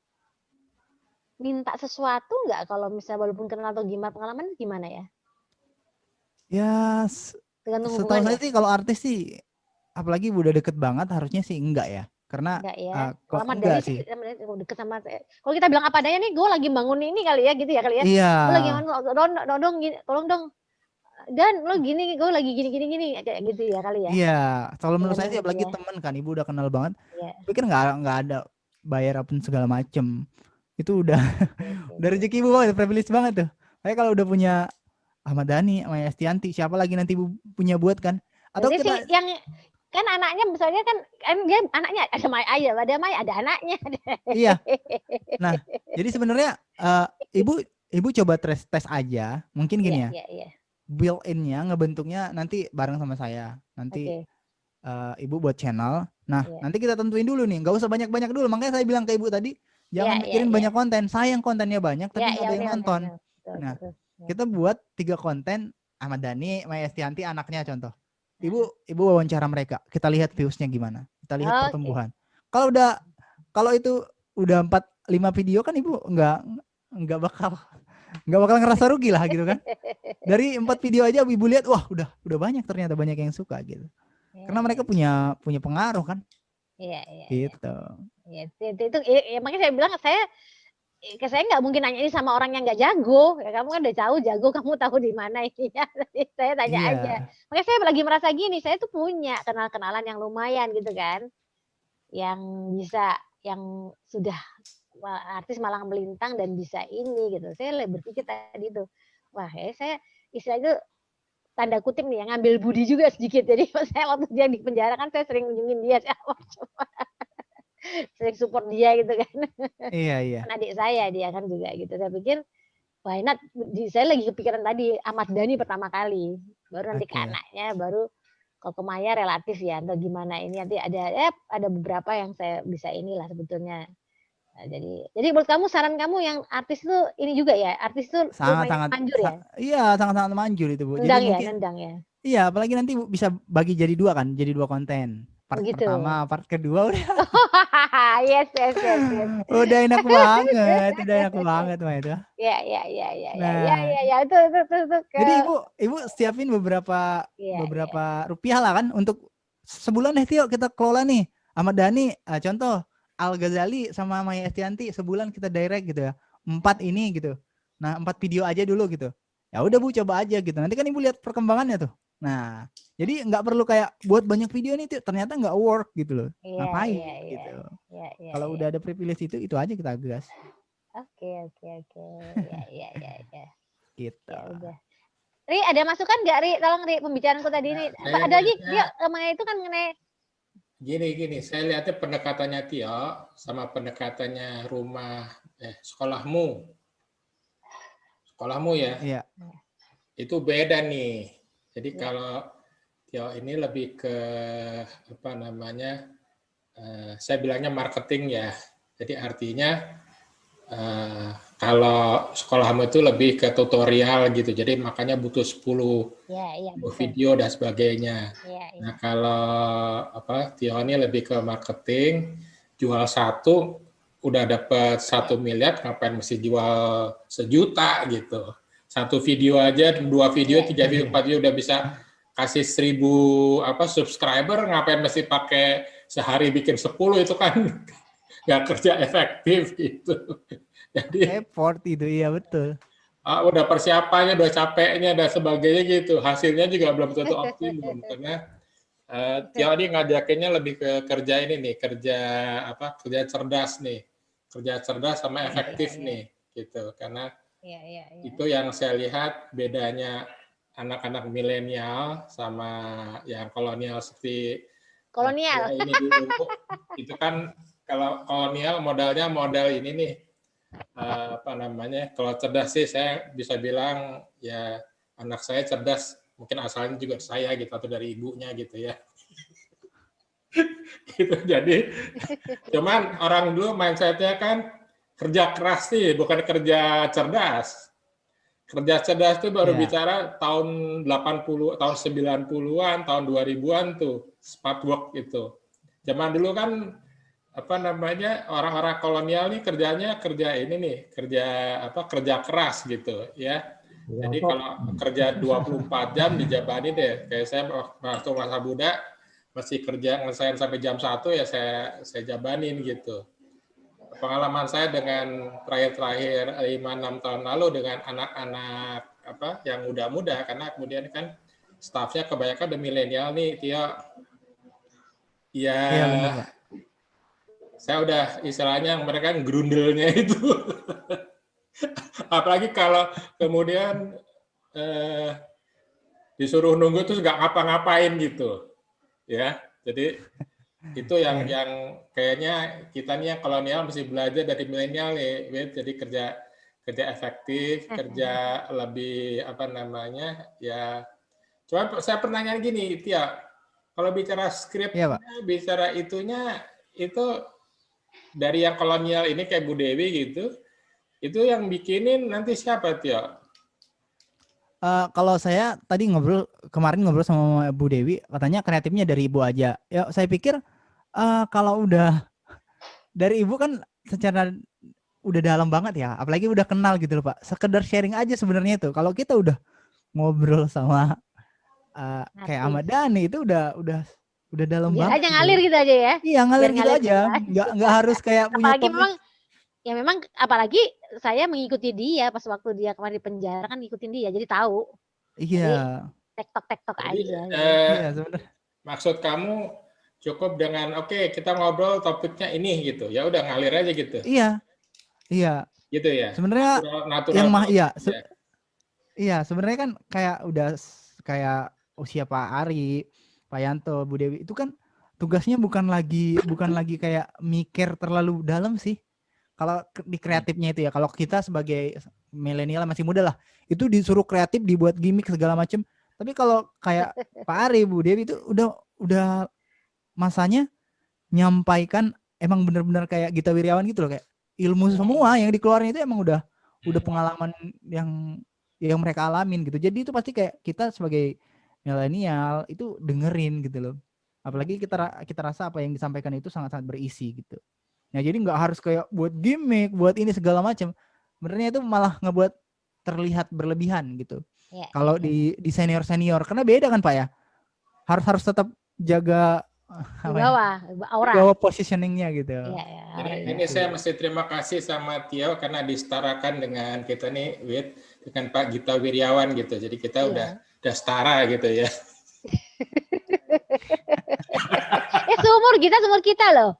minta sesuatu nggak kalau misalnya walaupun kenal atau gimana pengalaman gimana ya? Ya, Tergantung setahu saya hubungannya. sih kalau artis sih, apalagi udah deket banget harusnya sih enggak ya. Karena Enggak ya. Kalau kok Ahmad enggak Dhani sih sih. deket sama saya. Kalau kita bilang apa adanya nih, gue lagi bangun ini kali ya, gitu ya kali ya. Iya. Gue lagi bangun, dong, gini, tolong dong. Dan lo gini, gue lagi gini, kayak gitu ya kali ya. Iya, kalau menurut saya sih Bener-bener apalagi ya. teman kan, ibu udah kenal banget. Iya. Pikir nggak ada bayar apa segala macem. Itu udah udah Oke. rezeki ibu banget, privilege banget tuh. Kayak kalau udah punya Ahmad Dhani, Maya Estianti, siapa lagi nanti ibu punya buat kan? Atau Berarti sih kita, yang kan anaknya misalnya kan dia anaknya ada Maya, ada anaknya. iya. Nah, jadi sebenarnya ibu coba tes aja. Mungkin Iya, gini ya, iya, iya. built-in-nya ngebentuknya nanti bareng sama saya. Nanti Oke. ibu buat channel. Nah, Iya. nanti kita tentuin dulu nih, nggak usah banyak-banyak dulu. Makanya saya bilang ke ibu tadi, Iya, jangan iya, mikirin iya. banyak konten. Sayang kontennya banyak, Iya, tapi nggak iya, ada yang benar, benar, nonton. benar. Betul, Nah, betul. Ya. kita buat 3 konten, Ahmad Dhani, Maya Estianti, anaknya contoh. Nah, Ibu wawancara mereka, kita lihat viewsnya gimana, kita lihat oke. pertumbuhan. Kalau itu udah 4-5 video kan ibu nggak bakal ngerasa rugi lah gitu kan. Dari 4 video aja ibu lihat, wah udah banyak, ternyata banyak yang suka gitu. Iya, Karena mereka iya, punya pengaruh kan, iya, iya, iya. gitu. Iya, itu ya, makanya saya bilang saya nggak mungkin nanya ini sama orang yang nggak jago. Ya kamu kan udah tahu jago, kamu tahu di mana ininya. Saya tanya aja. Iya, Makanya saya lagi merasa gini, saya tuh punya kenal-kenalan yang lumayan gitu kan, yang bisa, yang sudah artis malang melintang dan bisa ini gitu. Saya berpikir tadi tuh, wah ya saya istilahnya tanda kutip nih yang ngambil budi juga sedikit. Jadi saya waktu dia di penjara kan saya sering kunjungin dia, sering support dia gitu kan. iya. Kan adik saya dia kan juga gitu. Saya pikir why not? Saya lagi kepikiran tadi Ahmad Dhani pertama kali, baru nanti ke Oke. anaknya, baru kalau ke Maya relatif ya, atau gimana ini nanti ada beberapa yang saya bisa inilah sebetulnya. Nah, jadi menurut kamu, saran kamu yang artis itu ini juga ya, artis itu lumayan Sangat-sangat manjur ya, iya, sangat-sangat manjur itu, Bu. Jadi mungkin nendang ya, iya, apalagi nanti Bu bisa bagi jadi 2 kan, jadi 2 konten. Part begitu. pertama, part kedua udah Yes. udah enak banget, Mah itu. Ya, itu Jadi ibu siapin beberapa ya. rupiah lah kan untuk sebulan deh, Tio, kita kelola nih. Ahmad Dhani, contoh Al Ghazali sama Maya Estianti sebulan kita direct gitu ya. 4 ini gitu. Nah, 4 video aja dulu gitu. Ya udah Bu, coba aja gitu. Nanti kan ibu lihat perkembangannya tuh. Nah, jadi nggak perlu kayak buat banyak video nih, Tio, ternyata nggak work gitu loh. Ngapain gitu. Kalau udah ada privilege itu aja kita gas. Oke. Ya. Gitu. Ya udah. Ri, ada masukan nggak, Ri? Tolong, Ri, pembicaraanku tadi ini. Saya Ada lagi, lihatnya dia mengenai itu kan mengenai gini, saya lihatnya pendekatannya Tio sama pendekatannya sekolahmu ya, Iya. itu beda nih. Jadi Ya. kalau Tio ini lebih ke saya bilangnya marketing ya. Jadi artinya kalau sekolahmu itu lebih ke tutorial gitu, jadi makanya butuh 10 betul. video dan sebagainya. Ya. Nah kalau Tio ini lebih ke marketing, jual 1 udah dapat 1 miliar, ngapain mesti jual 1 juta gitu. 1 video aja, 2 video, 3 video, 4 video udah bisa kasih 1000 subscriber, ngapain mesti pakai sehari bikin 10, itu kan nggak kerja efektif gitu. Jadi Effort itu, iya betul. udah persiapannya, udah capeknya dan sebagainya gitu. Hasilnya juga belum tentu optimum karena Tio ini ngajakinnya lebih ke kerja ini nih, kerja cerdas nih. Kerja cerdas sama efektif nih gitu. Karena itu yang saya lihat bedanya anak-anak milenial sama yang kolonial seperti Kolonial. ini dulu. Itu kan kalau kolonial modal ini nih, kalau cerdas sih saya bisa bilang ya anak saya cerdas, mungkin asalnya juga saya gitu atau dari ibunya gitu ya. Gitu. Jadi cuman orang dulu mindsetnya kan kerja keras sih, bukan kerja cerdas. Kerja cerdas itu baru bicara tahun 80, tahun 90-an, tahun 2000-an tuh, smart work itu. Zaman dulu kan orang-orang kolonial nih kerja keras gitu ya. Jadi kalau kerja 24 jam dijabani deh, kayak saya waktu masa muda masih kerja ngelesain sampai jam 1 ya saya jabanin gitu. Pengalaman saya dengan terakhir 5-6 tahun lalu dengan anak-anak yang muda-muda, karena kemudian kan staffnya kebanyakan udah milenial nih, Tio. Ya, Iya benar Pak. saya udah istilahnya mereka gerundelnya itu. Apalagi kalau kemudian disuruh nunggu terus nggak ngapa-ngapain gitu, ya. Jadi itu yang kayaknya kita nih yang kolonial mesti belajar dari milenial nih, jadi kerja efektif, kerja lebih ya. Coba saya pertanyaan gini, Tia, kalau bicara skripnya, bicara itunya itu dari yang kolonial ini kayak Bu Dewi gitu, itu yang bikinin nanti siapa, Tia? Kalau saya tadi kemarin ngobrol sama Bu Dewi, katanya kreatifnya dari Ibu aja. Ya saya pikir kalau udah dari Ibu kan secara udah dalam banget ya, apalagi udah kenal gitu loh Pak. Sekedar sharing aja sebenarnya itu. Kalau kita udah ngobrol sama kayak Ahmad Dhani itu udah dalam banget. Aja ngalir gitu aja ya. Iya ngalir gitu aja. Nggak harus kayak punya apalagi memang apalagi saya mengikuti dia pas waktu dia kemarin di penjara kan ngikutin dia jadi tahu. Iya. Tektok aja. Iya sebenarnya. Maksud kamu cukup dengan oke, kita ngobrol topiknya ini gitu. Ya udah ngalir aja gitu. Iya. Gitu ya. Sebenarnya natural yang iya, sebenarnya kan kayak udah kayak usia Pak Ari, Pak Yanto, Bu Dewi itu kan tugasnya bukan lagi kayak mikir terlalu dalam sih. Kalau di kreatifnya itu ya, kalau kita sebagai milenial masih muda lah, itu disuruh kreatif, dibuat gimmick segala macam. Tapi kalau kayak Pak Ari, Bu Dewi itu udah masanya nyampaikan emang benar-benar kayak Gita Wirjawan gitu loh, kayak ilmu semua yang dikeluarin itu emang udah pengalaman yang mereka alamin gitu. Jadi itu pasti kayak kita sebagai milenial itu dengerin gitu loh. Apalagi kita rasa apa yang disampaikan itu sangat-sangat berisi gitu. Nah, jadi nggak harus kayak buat gimmick, buat ini segala macam. Sebenarnya itu malah ngebuat terlihat berlebihan gitu. Ya, kalau di senior karena beda kan Pak ya. Harus tetap jaga bawah positioningnya gitu. Ini saya mesti terima kasih sama Tio karena disetarakan dengan kita nih dengan Pak Gita Wirjawan gitu. Jadi kita udah setara gitu ya. Seumur kita loh.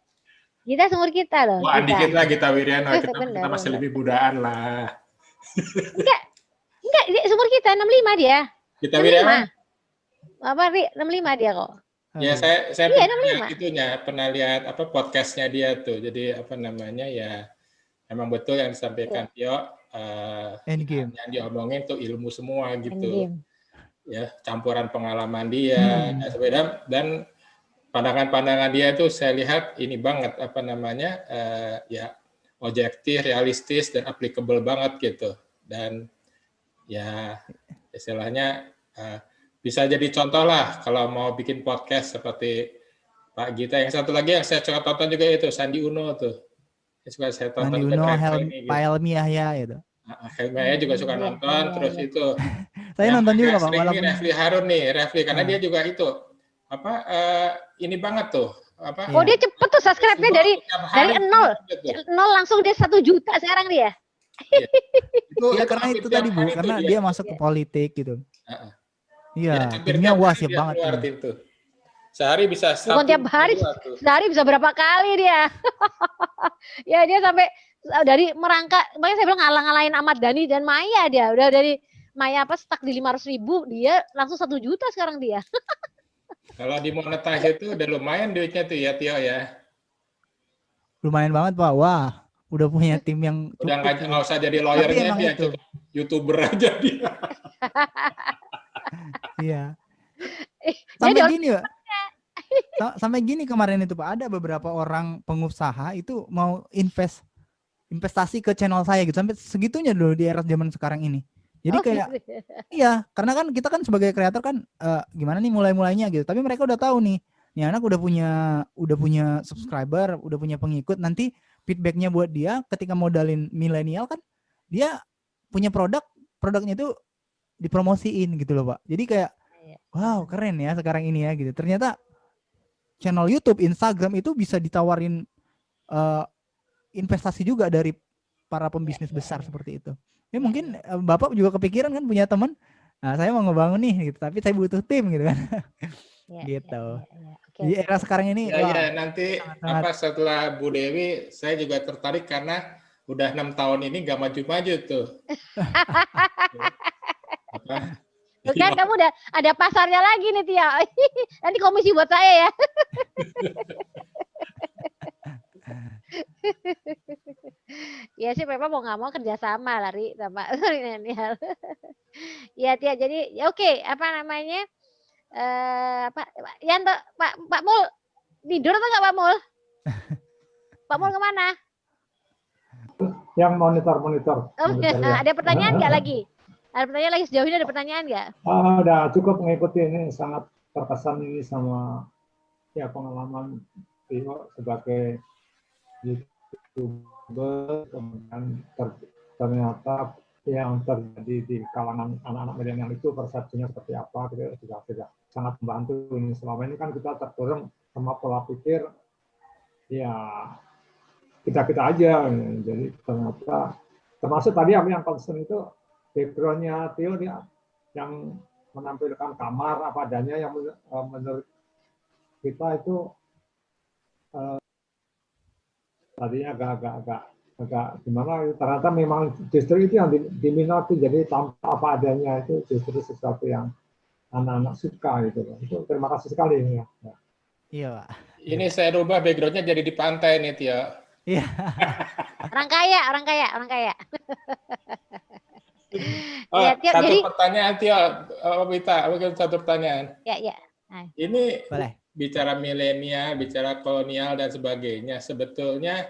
Seumur kita loh. Wah, dikit lah Gita Wirjawan. Kita masih lebih mudaan lah. Enggak, seumur kita 65 dia. Gita Wirjawan. 65 dia kok. Ya, saya pernah lihat podcastnya dia tuh. Jadi ya emang betul yang disampaikan Tio. Yang diomongin tuh ilmu semua gitu. Ya, campuran pengalaman dia dan pandangan-pandangan dia itu saya lihat ini banget ya objektif, realistis dan applicable banget gitu. Dan ya istilahnya bisa jadi contoh lah kalau mau bikin podcast seperti Pak Gita. Yang satu lagi yang saya tonton juga itu Sandi Uno tuh. Suka saya tonton Sandi Uno, Pak Helmi Yahya itu. Helmi Yahya juga suka nonton terus itu. Saya nonton juga Pak. Walaupun Refli Harun nih, karena dia juga itu ini banget tuh. Dia cepet tuh subscribe-nya dari 0 langsung dia 1 juta sekarang dia. Iya karena itu tadi Bu, karena dia masuk ke politik gitu. Iya, timnya siap banget. Sehari bisa bukan tiap hari, sehari bisa berapa kali dia. Ya dia sampai dari merangkak, makanya saya bilang ngalah-ngalahin Ahmad Dhani dan Maya dia. Udah dari Maya stuck di 500.000, dia langsung 1 juta sekarang dia. Kalau dimonetize itu udah lumayan duitnya tuh ya Tio ya. Lumayan banget Pak, wah udah punya tim yang udah nggak usah jadi lawyernya dia, cukup YouTuber aja dia. Iya. Sampai gini kemarin itu Pak, ada beberapa orang pengusaha itu mau investasi ke channel saya gitu, sampai segitunya dulu di era zaman sekarang ini. Jadi kayak iya, karena kan kita kan sebagai kreator kan gimana nih mulainya gitu. Tapi mereka udah tahu nih anak udah punya subscriber, udah punya pengikut. Nanti feedbacknya buat dia ketika modalin milenial kan dia punya produknya itu dipromosiin gitu loh Pak. Jadi kayak wow keren ya sekarang ini ya gitu. Ternyata channel YouTube, Instagram itu bisa ditawarin investasi juga dari para pembisnis besar seperti itu. Ya mungkin Bapak juga kepikiran kan punya teman, nah saya mau ngebangun nih gitu, tapi saya butuh tim gitu kan. Gitu. Di era sekarang ini ya nanti apa setelah Bu Dewi saya juga tertarik karena udah 6 tahun ini nggak maju-maju tuh. Kan kamu udah ada pasarnya lagi nih Tia. Nanti komisi buat saya ya. Ya sih memang mau nggak mau kerjasama lari sama milenial. Ya Tia, jadi ya oke, apa namanya? Pak Yanto, Pak Mul tidur atau nggak Pak Mul? Pak Mul kemana? Yang monitor. Ada pertanyaan nggak lagi? Ada pertanyaan lagi sejauh ini, ada pertanyaan nggak? Udah cukup mengikuti ini, sangat terkesan ini sama ya pengalaman Tio sebagai YouTuber, kemudian ternyata yang terjadi di kalangan anak-anak milenial itu persepsinya seperti apa, gitu juga sangat membantu ini. Selama ini kan kita terdorong sama pola pikir ya kita aja, jadi ternyata termasuk tadi yang concern itu background-nya Tio dia yang menampilkan kamar apa adanya yang menurut kita itu tadinya agak gimana, ternyata memang justru itu yang diminati, jadi tanpa apa adanya itu justru sesuatu yang anak-anak suka gitu. Itu terima kasih sekali ini ya. Iya Pak. Ini saya rubah background-nya jadi di pantai nih Tio. Iya. Orang kaya. Satu pertanyaan Tio, Wita, satu pertanyaan. Ya. Ini boleh. Bicara milenial, bicara kolonial dan sebagainya, sebetulnya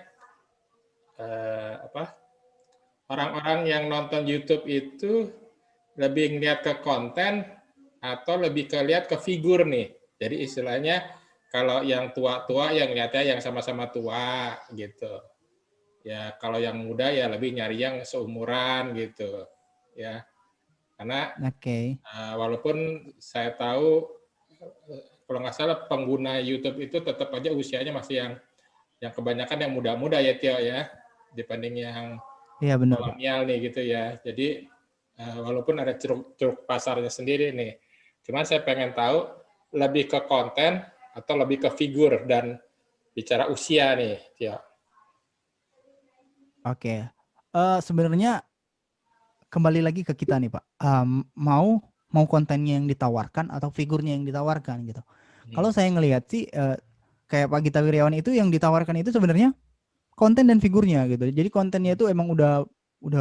orang-orang yang nonton YouTube itu lebih ngeliat ke konten atau lebih lihat ke figur nih. Jadi istilahnya kalau yang tua-tua yang lihatnya yang sama-sama tua gitu. Ya kalau yang muda ya lebih nyari yang seumuran gitu. Ya. Karena walaupun saya tahu kalau nggak salah pengguna YouTube itu tetap aja usianya masih yang kebanyakan yang muda-muda ya Tio ya, dibanding yang kolonial nih gitu ya. Jadi walaupun ada ceruk pasarnya sendiri nih, cuman saya pengen tahu lebih ke konten atau lebih ke figur dan bicara usia nih Tio. Oke, sebenarnya kembali lagi ke kita nih Pak, mau kontennya yang ditawarkan atau figurnya yang ditawarkan gitu. Kalau saya ngelihat sih kayak Pak Gita Wirjawan itu yang ditawarkan itu sebenarnya konten dan figurnya gitu. Jadi kontennya itu emang udah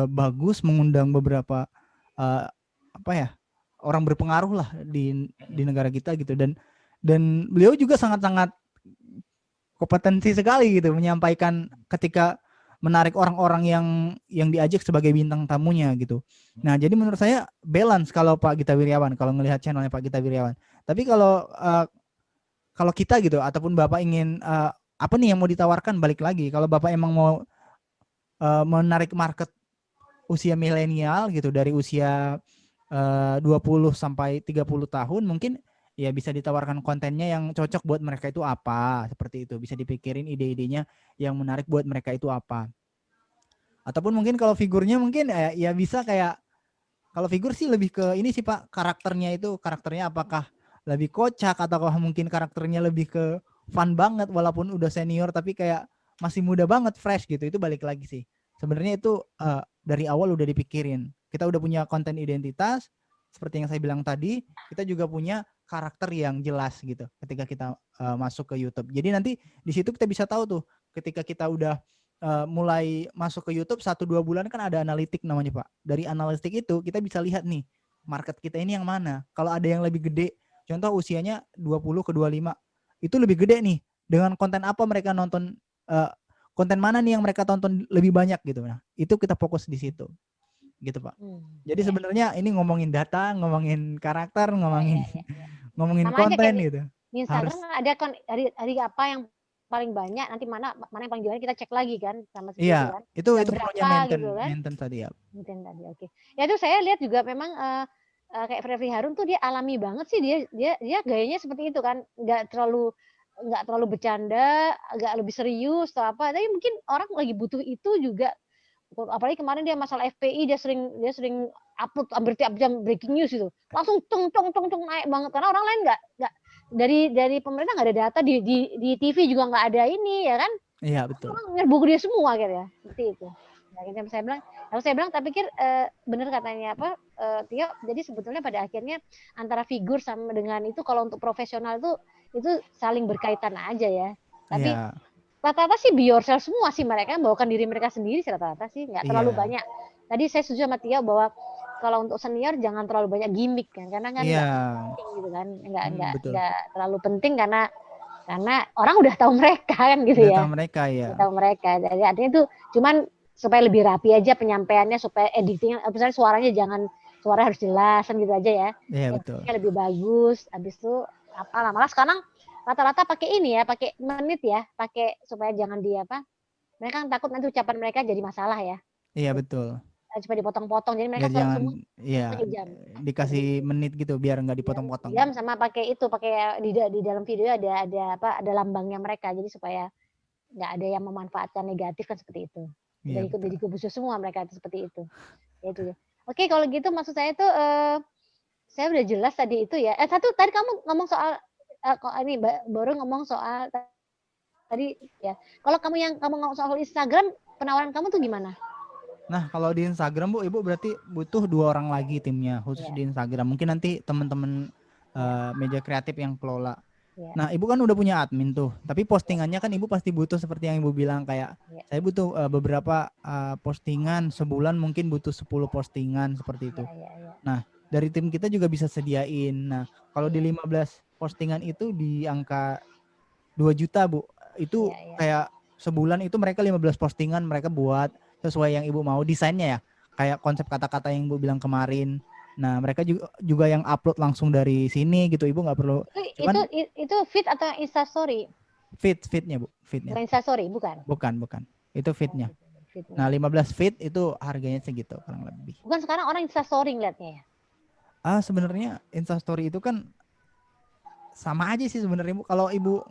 bagus, mengundang beberapa orang berpengaruh lah di negara kita gitu, dan beliau juga sangat-sangat kompetensi sekali gitu menyampaikan ketika menarik orang-orang yang diajak sebagai bintang tamunya gitu. Nah, jadi menurut saya balance kalau Pak Gita Wirjawan, kalau ngelihat channelnya Pak Gita Wirjawan. Tapi kalau kita gitu ataupun Bapak ingin apa nih yang mau ditawarkan, balik lagi kalau Bapak emang mau menarik market usia milenial gitu dari usia 20 sampai 30 tahun, mungkin ya bisa ditawarkan kontennya yang cocok buat mereka itu apa, seperti itu. Bisa dipikirin ide-idenya yang menarik buat mereka itu apa. Ataupun mungkin kalau figurnya mungkin ya bisa kayak, kalau figur sih lebih ke ini sih Pak, karakternya apakah lebih kocak atau mungkin karakternya lebih ke fun banget walaupun udah senior tapi kayak masih muda banget, fresh gitu. Itu balik lagi sih. Sebenarnya itu dari awal udah dipikirin. Kita udah punya konten identitas seperti yang saya bilang tadi, kita juga punya karakter yang jelas gitu ketika kita masuk ke YouTube. Jadi nanti di situ kita bisa tahu tuh ketika kita udah mulai masuk ke YouTube 1-2 bulan kan ada analitik namanya Pak. Dari analitik itu kita bisa lihat nih market kita ini yang mana. Kalau ada yang lebih gede, contoh usianya 20 ke 25, itu lebih gede nih. Dengan konten apa mereka nonton, konten mana nih yang mereka tonton lebih banyak gitu. Nah, itu kita fokus di situ. Gitu Pak. Jadi sebenarnya ini ngomongin data, ngomongin karakter, ngomongin konten gitu. Instagram ada hari apa yang paling banyak, nanti mana yang paling banyak kita cek lagi kan sama seperti itu kan. Itu berapa gitu kan. Maintain tadi ya. Maintain tadi, oke. Ya itu saya lihat juga memang kayak Refri Harun tuh dia alami banget sih, dia gayanya seperti itu kan, nggak terlalu nggak terlalu bercanda, agak lebih serius atau apa. Tapi mungkin orang lagi butuh itu juga. Apalagi kemarin dia masalah FPI dia sering upload hampir tiap jam breaking news itu. Langsung tung naik banget karena orang lain nggak dari pemerintah nggak ada data di TV juga nggak ada ini ya kan. Iya betul. Orang nyerbu ke dia semua akhirnya seperti itu. Nah, yang saya bilang tapi pikir benar katanya apa Tio. Jadi sebetulnya pada akhirnya antara figur sama dengan itu kalau untuk profesional itu saling berkaitan aja ya. Tapi Iya. rata-rata sih be yourself semua sih mereka membawakan diri mereka sendiri rata-rata sih nggak terlalu Iya. banyak. Tadi saya setuju sama Tio bahwa kalau untuk senior jangan terlalu banyak gimmick kan karena kan Iya. nggak penting gitu kan Betul. nggak terlalu penting karena orang udah tahu mereka kan gitu Udah ya. tahu mereka ya. Udah tahu mereka. Jadi artinya itu cuman supaya lebih rapi aja penyampaiannya supaya editing misalnya suara harus jelas kan gitu aja ya. Iya betul. Lebih bagus. Habis itu apa malah sekarang rata-rata pakai ini ya, pakai menit ya, pakai supaya jangan mereka kan takut nanti ucapan mereka jadi masalah ya. Iya betul. Supaya dipotong-potong, jadi mereka Biar jangan semua ya pakai jam. dikasih menit gitu biar nggak dipotong-potong. Jam sama pakai di dalam video ada lambangnya mereka, jadi supaya nggak ada yang memanfaatkan negatif kan seperti itu. Udah Iya ikut betul. jadi kubusu semua mereka itu seperti itu. Ya itu ya. Oke, kalau gitu maksud saya tuh saya udah jelas tadi itu ya. Satu tadi kamu ngomong soal ini baru ngomong soal tadi ya. Kalau kamu ngomong soal Instagram, penawaran kamu tuh gimana? Nah, kalau di Instagram Bu, Ibu berarti butuh 2 orang lagi timnya khusus Iya. di Instagram. Mungkin nanti teman-teman media kreatif yang kelola. Iya. Nah, Ibu kan udah punya admin tuh. Tapi postingannya kan Ibu pasti butuh seperti yang Ibu bilang kayak Iya. saya butuh beberapa postingan sebulan mungkin butuh 10 postingan seperti itu. Iya. Nah, dari tim kita juga bisa sediain. Nah, kalau di 15 postingan itu di angka 2 juta, Bu. Itu Iya. kayak sebulan itu mereka 15 postingan mereka buat sesuai yang Ibu mau desainnya ya. Kayak konsep kata-kata yang Ibu bilang kemarin. Nah, mereka juga yang upload langsung dari sini gitu. Ibu nggak perlu. Cuman Itu feed atau Instastory? feednya Bu, feednya. Bukan Instastory, bukan? Bukan. Itu feednya. Feednya. Nah, 15 feed itu harganya segitu kurang lebih. Bukan sekarang orang Instastory ngeliatnya ya? Sebenarnya Instastory itu kan sama aja sih sebenarnya Bu. Kalau Ibu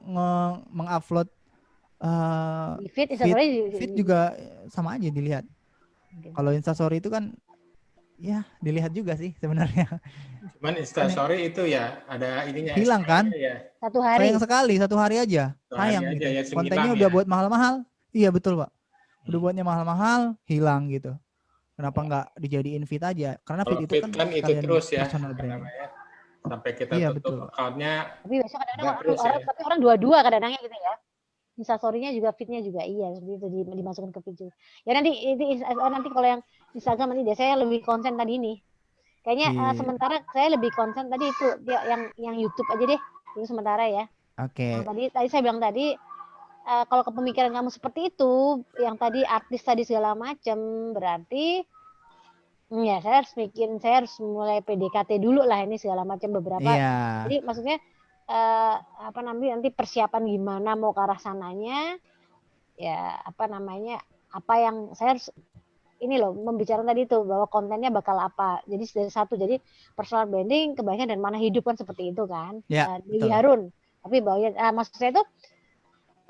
mengupload Di feed Instastory feed juga sama aja dilihat. Kalau Instastory itu kan ya dilihat juga sih sebenarnya. Cuman Instastory itu ya ada ininya hilang kan? ya. Satu hari. Sayang sekali 1 hari aja. Sayang Aja gitu. ya, Kontennya udah buat mahal-mahal. Iya betul Pak. Udah buatnya mahal-mahal, hilang gitu. Kenapa nggak dijadiin feed aja? Karena Kalau feed itu feed kan itu terus ya. personal brand. Sampai kita Iya, tutup betul. account-nya. Tapi besok kadang-kadang tapi orang dua-dua kadang-kadang gitu ya. Instastory-nya juga feed-nya juga iya seperti itu dimasukkan ke feed juga. Ya nanti kalau yang Instagram nanti deh saya lebih konsen tadi ini. Kayaknya sementara saya lebih konsen tadi itu yang YouTube aja deh. Itu sementara ya. Oke. Nah, tadi saya bilang tadi kalau kepemikiran kamu seperti itu, yang tadi artis tadi segala macam, berarti ya saya harus mulai PDKT dulu lah ini segala macam beberapa. Iya. Jadi maksudnya nanti persiapan gimana mau ke arah sananya, ya apa yang saya harus ini loh membicarakan tadi itu bahwa kontennya bakal apa. Jadi dari satu jadi personal branding kebaikan dan mana hidup kan seperti itu kan. Ya, Dewi Harun. Tapi bahwa maksud saya itu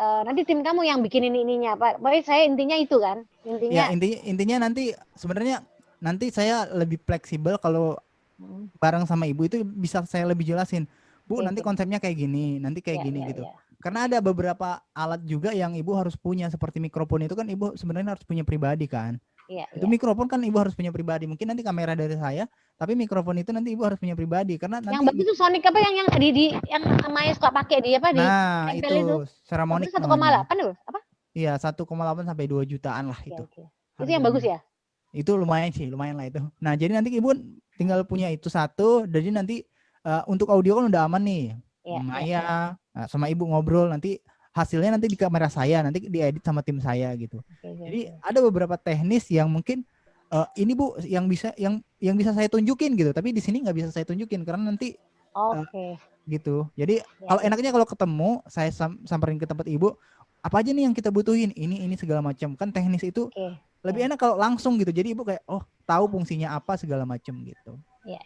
nanti tim kamu yang bikin ininya Pak. Baik saya intinya itu kan. Intinya nanti sebenarnya nanti saya lebih fleksibel kalau bareng sama Ibu itu bisa saya lebih jelasin. Bu, nanti konsepnya kayak gini, nanti kayak gini gitu. Karena ada beberapa alat juga yang Ibu harus punya seperti mikrofon itu kan Ibu sebenarnya harus punya pribadi kan. Itu mikrofon kan Ibu harus punya pribadi. Mungkin nanti kamera dari saya, tapi mikrofon itu nanti Ibu harus punya pribadi karena nanti yang bagus itu Sonic apa yang yang Maya suka pakai di apa nah, di itu Ceramic 1,8 loh, apa? Iya, 1,8 sampai 2 jutaan lah itu. Itu yang bagus ya? Itu lumayan lah itu. Nah, jadi nanti Ibu tinggal punya itu satu, jadi nanti untuk audio kan udah aman nih. Maya sama Ibu ngobrol nanti hasilnya nanti di kamera saya, nanti diedit sama tim saya gitu. Jadi ada beberapa teknis yang mungkin ini Bu yang bisa saya tunjukin gitu, tapi di sini nggak bisa saya tunjukin karena nanti gitu. Jadi kalau enaknya kalau ketemu saya samperin ke tempat Ibu, apa aja nih yang kita butuhin, ini segala macam. Kan teknis itu lebih enak kalau langsung gitu. Jadi Ibu kayak tahu fungsinya apa segala macam gitu. Iya.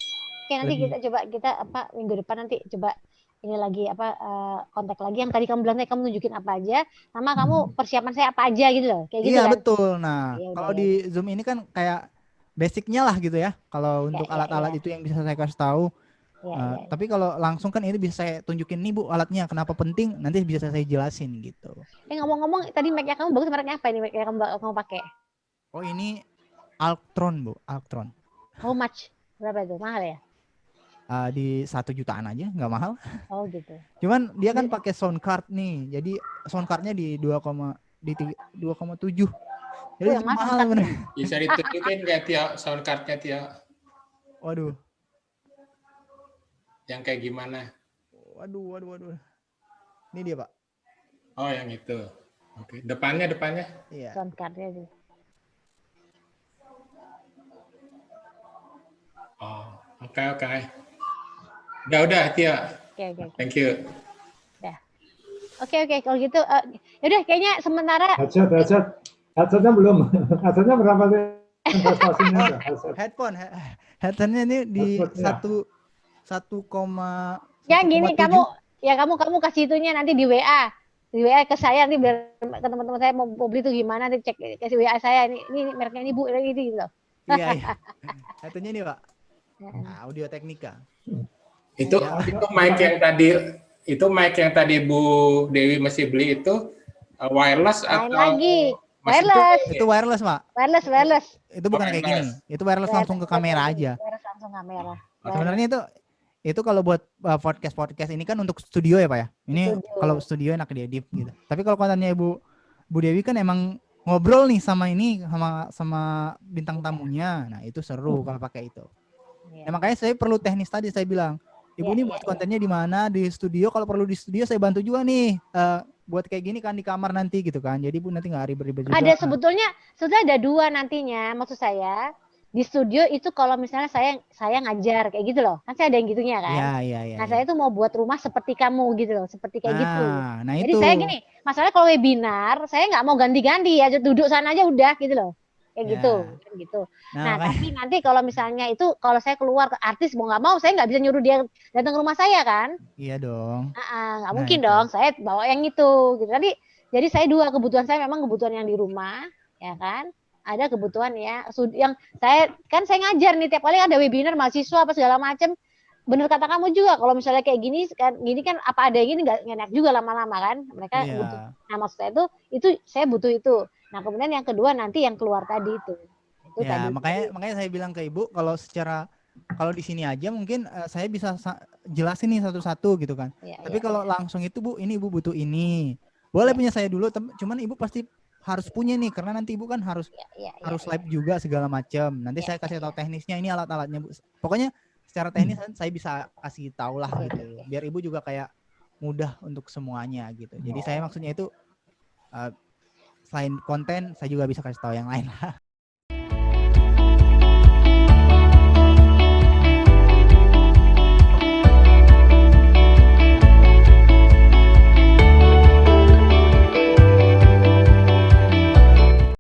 Oke, nanti kita minggu depan nanti coba ini lagi kontak lagi yang tadi kamu bilang kamu nunjukin apa aja, sama kamu persiapan saya apa aja gitu loh, kayak gitu Iya kan? betul. Nah, Ya udah kalau ya di Zoom ini kan kayak basicnya lah gitu ya. Kalau ya untuk ya alat-alat ya itu yang bisa saya kasih tahu. ya ya. Tapi kalau langsung kan ini bisa saya tunjukin nih Bu alatnya kenapa penting, nanti bisa saya jelasin gitu. Ngomong-ngomong tadi mic-nya kamu bagus, mereknya apa ini mic yang kamu pakai? Oh ini Altron Bu, Altron. How much? Berapa itu? Mahal ya? Di 1 jutaan aja, nggak mahal. Oh gitu. Cuman dia kan pakai sound card nih, jadi sound cardnya di 2,7. Jadi Yang cukup mahal mahal sound bener. Bisa ditunjukin nggak Tio sound card-nya Tio? Waduh, Yang kayak gimana? waduh. Ini dia Pak. Oh yang itu. Oke. Depannya. Iya. Sound card-nya sih. Oh, oke. Udah Tio. Oke. Thank you. Oke, kalau gitu yaudah kayaknya sementara Headsetnya belum. Headsetnya berapa sih investasinya? Headsetnya ini di Headsetnya. 1,7. ya gini, kamu kasih itunya nanti di WA ke saya, nanti biar ke teman-teman saya mau beli itu gimana, nanti cek kasih WA saya, ini mereknya ini Bu, ini gitu loh. Iya. Headsetnya ini Pak. Audio Technica. Itu mic yang tadi Bu Dewi masih beli itu wireless Lain atau lagi. masih Wireless. Itu wireless Pak. Wireless. Itu bukan kayak gini. Itu wireless langsung ke kamera aja. Wireless langsung kamera. Sebenarnya itu kalau buat podcast ini kan untuk studio ya Pak ya. Ini Studio. kalau studio enak diedit gitu. Tapi kalau kontennya Bu Dewi kan emang ngobrol nih sama bintang tamunya. Nah, itu seru kalau pakai itu. Iya. Makanya saya perlu teknis tadi, saya bilang, Ibu ini buat kontennya di mana, di studio, kalau perlu di studio saya bantu juga nih, buat kayak gini kan di kamar nanti gitu kan, jadi Bu nanti nggak ribet-ribet juga. Ada sebetulnya ada 2 nantinya, maksud saya di studio itu kalau misalnya saya ngajar kayak gitu loh, kan saya ada yang gitunya kan. Iya. Nah saya tuh mau buat rumah seperti kamu gitu loh, seperti kayak gitu. Nah Jadi itu. saya gini, masalahnya kalau webinar saya nggak mau ganti-ganti ya, duduk sana aja udah gitu loh. Kayak gitu. Nah tapi nanti kalau misalnya itu, kalau saya keluar ke artis mau nggak mau, saya nggak bisa nyuruh dia datang ke rumah saya kan. Iya dong. Nggak mungkin dong, saya bawa yang itu gitu. Jadi saya 2 kebutuhan, saya memang kebutuhan yang di rumah, ya kan. Ada kebutuhan ya, yang saya ngajar nih, tiap kali ada webinar mahasiswa apa segala macam. Bener kata kamu juga, kalau misalnya kayak gini kan apa ada yang gini nggak enak juga lama-lama kan. Mereka butuh. Nah maksud saya itu saya butuh itu. Nah kemudian yang kedua nanti yang keluar tadi itu. Ya makanya saya bilang ke Ibu, kalau di sini aja mungkin saya bisa jelasin nih satu-satu gitu kan. Tapi kalau langsung itu Bu, ini Ibu butuh ini. Boleh punya saya dulu, cuman Ibu pasti harus punya nih, karena nanti Ibu kan harus live juga segala macam. Nanti saya kasih tahu teknisnya, ini alat-alatnya Bu. Pokoknya secara teknis saya bisa kasih tahu lah gitu. Biar Ibu juga kayak mudah untuk semuanya gitu. Jadi saya maksudnya itu selain konten, saya juga bisa kasih tahu yang lain lah.